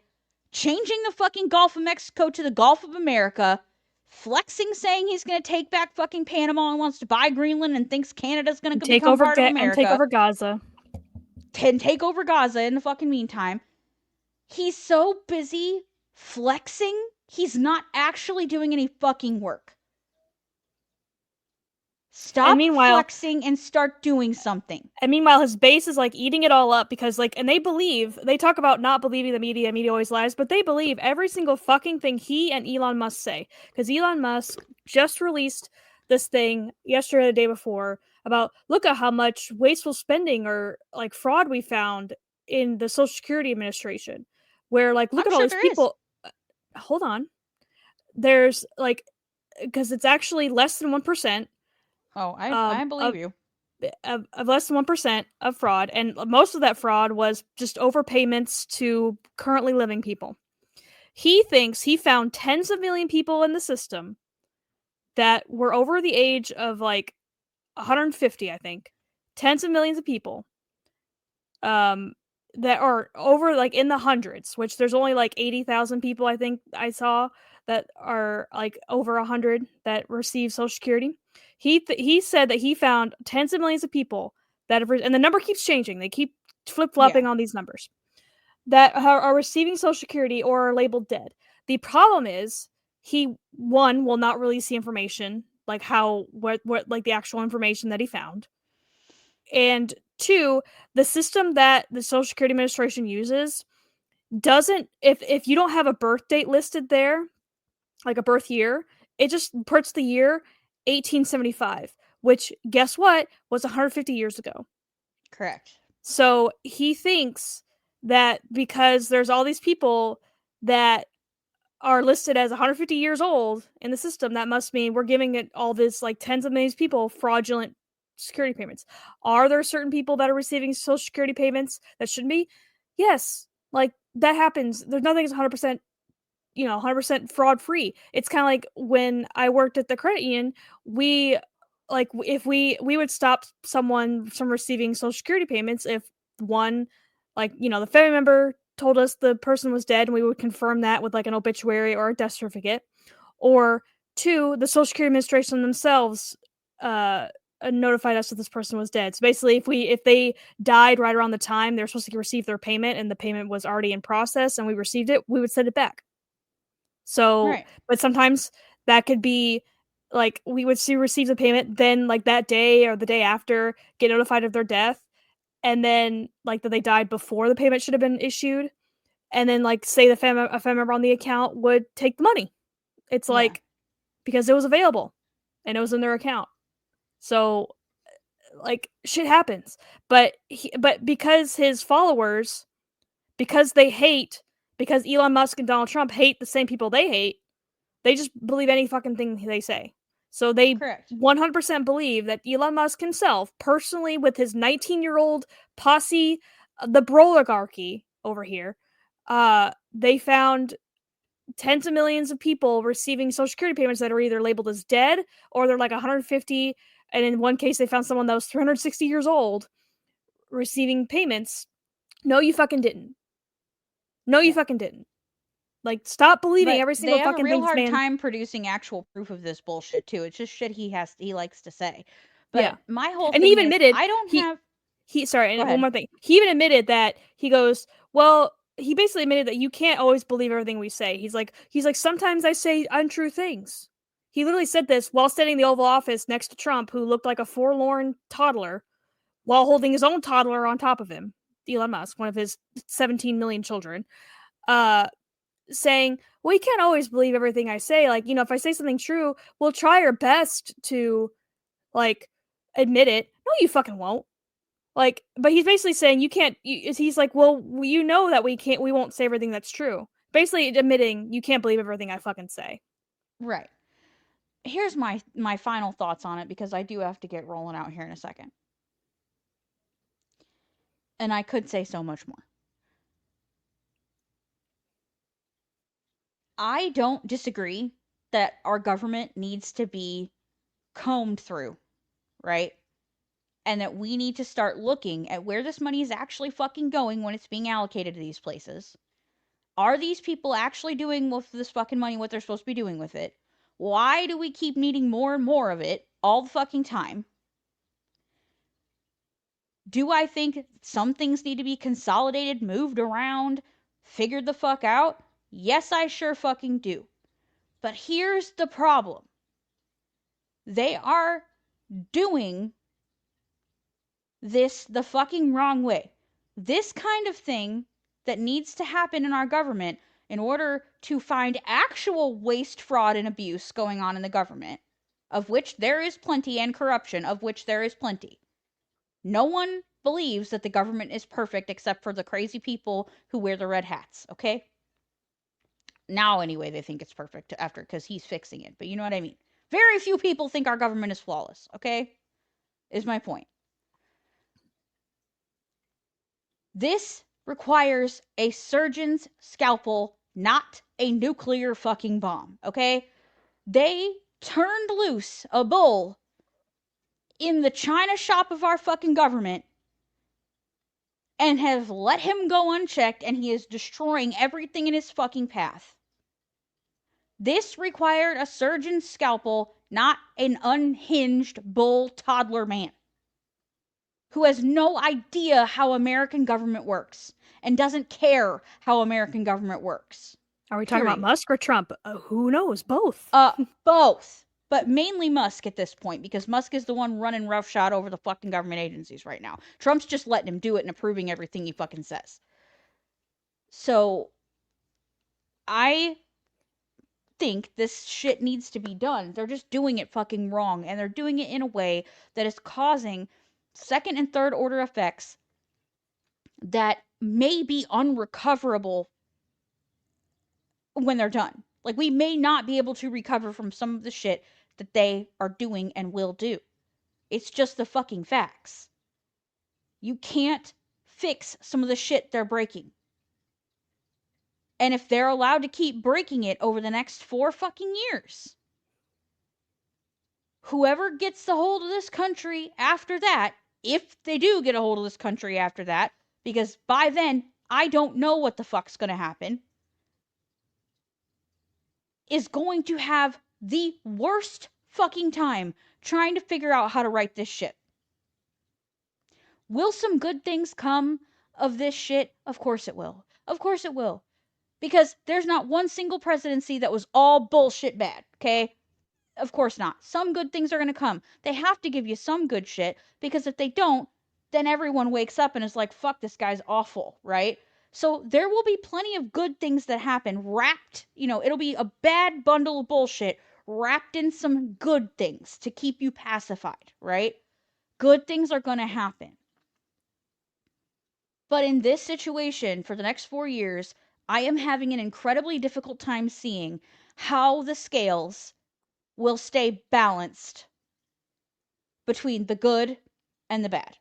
A: changing the fucking Gulf of Mexico to the Gulf of America, flexing saying he's going to take back fucking Panama and wants to buy Greenland and thinks Canada's going to become part of America.
B: And take over Gaza.
A: And take over Gaza in the fucking meantime. He's so busy flexing, he's not actually doing any fucking work. Stop flexing and start doing something.
B: And meanwhile, his base is like eating it all up because like, and they talk about not believing the media always lies, but they believe every single fucking thing he and Elon Musk say. Because Elon Musk just released this thing yesterday or the day before about, look at how much wasteful spending or like fraud we found in the Social Security Administration. Where like, look at all these people. Hold on. There's like, because it's actually less than 1%.
A: Oh, I believe you.
B: Of less than 1% of fraud, and most of that fraud was just overpayments to currently living people. He thinks he found tens of million people in the system that were over the age of like 150, I think. Tens of millions of people that are over like in the hundreds, which there's only like 80,000 people I think I saw that are like over 100 that receive Social Security. He said that he found tens of millions of people that have, and the number keeps changing. They keep flip-flopping on these numbers that are receiving Social Security or are labeled dead. The problem is he, one, will not release the information, like what like the actual information that he found. And two, the system that the Social Security Administration uses doesn't, if you don't have a birth date listed there, like a birth year, it just puts the year 1875, which guess what was 150 years ago.
A: Correct.
B: So he thinks that because there's all these people that are listed as 150 years old in the system, that must mean we're giving it all this like tens of millions of people fraudulent security payments. Are there certain people that are receiving Social Security payments that shouldn't be? Yes, like that happens. There's nothing is 100%, 100% fraud free. It's kind of like when I worked at the credit union, we like if we would stop someone from receiving Social Security payments if one, like, the family member told us the person was dead, and we would confirm that with like an obituary or a death certificate, or two, the Social Security Administration themselves notified us that this person was dead. So basically, if they died right around the time they're supposed to receive their payment and the payment was already in process and we received it, we would send it back. So, but sometimes that could be like we would receive the payment, then like that day or the day after get notified of their death, and then like that they died before the payment should have been issued, and then like say a family member on the account would take the money. It's like because it was available and it was in their account. So like shit happens, but because his followers, because Elon Musk and Donald Trump hate the same people they hate, they just believe any fucking thing they say. So they 100% believe that Elon Musk himself, personally, with his 19-year-old posse, the Broligarchy over here, they found tens of millions of people receiving Social Security payments that are either labeled as dead or they're like 150. And in one case, they found someone that was 360 years old receiving payments. No, you fucking didn't. No, you fucking didn't. Like, stop believing
A: But
B: every
A: they
B: single
A: have a
B: fucking
A: real
B: thing this
A: hard
B: man.
A: time producing actual proof of this bullshit too. It's just shit he likes to say.
B: Yeah.
A: But my whole
B: And he
A: thing
B: even
A: is
B: admitted
A: I don't have
B: sorry,
A: go
B: and one
A: ahead.
B: more thing. He even admitted that he goes, well, he basically admitted that you can't always believe everything we say. He's like, sometimes I say untrue things. He literally said this while standing in the Oval Office next to Trump, who looked like a forlorn toddler, while holding his own toddler on top of him, Elon Musk, one of his 17 million children, uh, saying, well, you can't always believe everything I say. Like, if I say something true, we'll try our best to, like, admit it. No, you fucking won't. Like, but he's basically saying you can't. He's like, well, you know that we can't. We won't say everything that's true. Basically, admitting you can't believe everything I fucking say.
A: Right. Here's my final thoughts on it because I do have to get rolling out here in a second. And I could say so much more. I don't disagree that our government needs to be combed through, right? And that we need to start looking at where this money is actually fucking going when it's being allocated to these places. Are these people actually doing with this fucking money what they're supposed to be doing with it? Why do we keep needing more and more of it all the fucking time? Do I think some things need to be consolidated, moved around, figured the fuck out? Yes, I sure fucking do. But here's the problem. They are doing this the fucking wrong way. This kind of thing that needs to happen in our government in order to find actual waste, fraud, and abuse going on in the government, of which there is plenty, and corruption, of which there is plenty. No one believes that the government is perfect except for the crazy people who wear the red hats, okay? Now, anyway, they think it's perfect after because he's fixing it, but you know what I mean. Very few people think our government is flawless, okay? Is my point. This requires a surgeon's scalpel, not a nuclear fucking bomb, okay? They turned loose a bull in the china shop of our fucking government and have let him go unchecked, and he is destroying everything in his fucking path. This required a surgeon's scalpel, not an unhinged bull toddler man who has no idea how American government works and doesn't care how American government works.
B: Are we talking about
A: Period.
B: Musk or Trump? Who knows? Both.
A: Both. But mainly Musk at this point, because Musk is the one running roughshod over the fucking government agencies right now. Trump's just letting him do it and approving everything he fucking says. So, I think this shit needs to be done. They're just doing it fucking wrong, and they're doing it in a way that is causing second and third order effects that may be unrecoverable when they're done. Like, we may not be able to recover from some of the shit that they are doing and will do. It's just the fucking facts. You can't fix some of the shit they're breaking. And if they're allowed to keep breaking it over the next 4 fucking years, whoever gets the hold of this country after that, if they do get a hold of this country after that, because by then, I don't know what the fuck's gonna happen, is going to have the worst fucking time trying to figure out how to right this ship. Will some good things come of this shit? Of course it will. Of course it will. Because there's not one single presidency that was all bullshit bad, okay? Of course not. Some good things are going to come. They have to give you some good shit, because if they don't, then everyone wakes up and is like, fuck, this guy's awful, right? So there will be plenty of good things that happen wrapped, it'll be a bad bundle of bullshit wrapped in some good things to keep you pacified, right? Good things are going to happen. But in this situation, for the next 4 years, I am having an incredibly difficult time seeing how the scales will stay balanced between the good and the bad.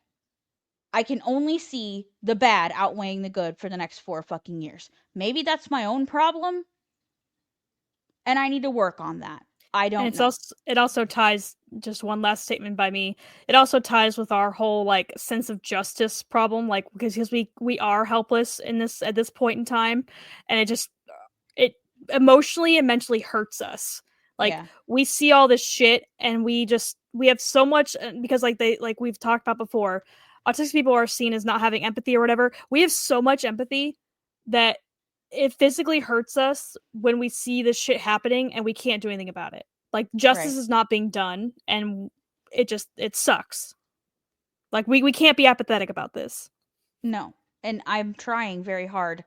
A: I can only see the bad outweighing the good for the next 4 fucking years. Maybe that's my own problem, and I need to work on that. I
B: And
A: don't know.
B: it also ties, just one last statement by me. It also ties with our whole like sense of justice problem, like because we are helpless in this at this point in time, and it emotionally and mentally hurts us. Like,
A: Yeah.
B: we see all this shit and we have so much, because like we've talked about before, autistic people are seen as not having empathy or whatever. We have so much empathy that it physically hurts us when we see this shit happening and we can't do anything about it. Like, justice
A: Right.
B: is not being done, and it sucks. Like, we can't be apathetic about this.
A: No. And I'm trying very hard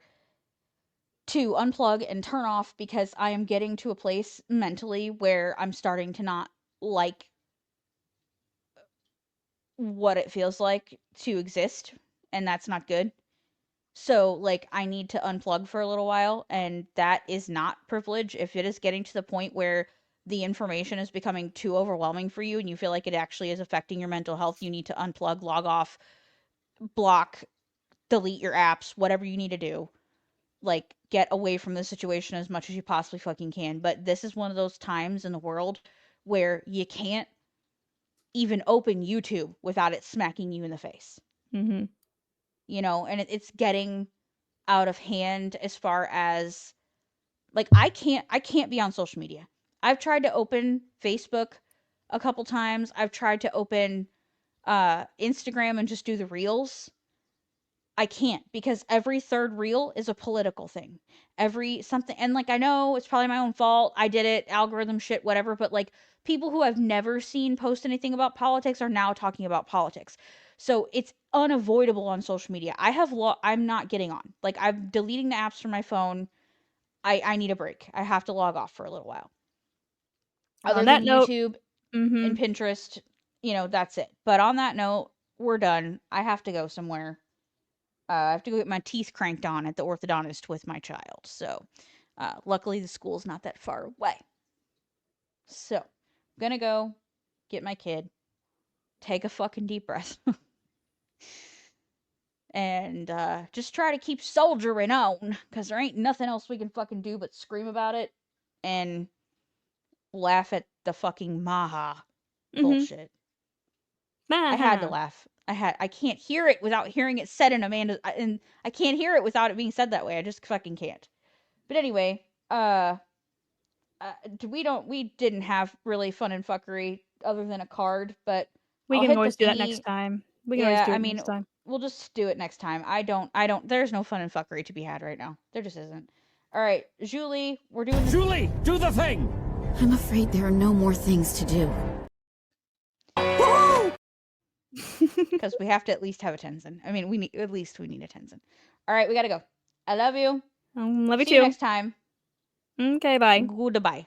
A: to unplug and turn off because I am getting to a place mentally where I'm starting to not like what it feels like to exist, and that's not good. So, like, I need to unplug for a little while, and that is not privilege. If it is getting to the point where the information is becoming too overwhelming for you and you feel like it actually is affecting your mental health, you need to unplug, log off, block, delete your apps, whatever you need to do. Like, get away from the situation as much as you possibly fucking can. But this is one of those times in the world where you can't even open YouTube without it smacking you in the face.
B: Mm-hmm.
A: And it's getting out of hand as far as, like, I can't be on social media. I've tried to open Facebook a couple times. I've tried to open Instagram and just do the reels. I can't, because every third reel is a political thing. Every something, and like, I know it's probably my own fault. I did it, algorithm shit, whatever, but like, people who I've never seen post anything about politics are now talking about politics. So it's unavoidable on social media. I'm not getting on. Like, I'm deleting the apps from my phone. I need a break. I have to log off for a little while.
B: On
A: Other than
B: that note,
A: YouTube
B: mm-hmm.
A: and Pinterest, that's it. But on that note, we're done. I have to go somewhere. I have to go get my teeth cranked on at the orthodontist with my child. So, luckily the school's not that far away. So, I'm gonna go get my kid, take a fucking deep breath, and just try to keep soldiering on, because there ain't nothing else we can fucking do but scream about it and laugh at the fucking Maha
B: Mm-hmm.
A: bullshit. I had to
B: Uh-huh.
A: laugh. I can't hear it without hearing it said in Amanda, and I can't hear it without it being said that way. I just fucking can't. But anyway, we didn't have really fun and fuckery other than a card, but
B: We
A: I'll
B: can
A: hit the
B: always do that next
A: thingy.
B: time. We can always
A: Yeah,
B: do
A: I
B: it
A: mean,
B: next time.
A: we'll just do it next time. I don't there's no fun and fuckery to be had right now. There just isn't. All right, Julie, we're doing this.
C: Julie, do the thing!
D: I'm afraid there are no more things to do.
A: Because we have to at least have a Tenzin. I mean, we need a Tenzin. All right, we gotta go. I love you.
B: Love you
A: See you
B: too.
A: next time.
B: Okay, bye.
A: Goodbye.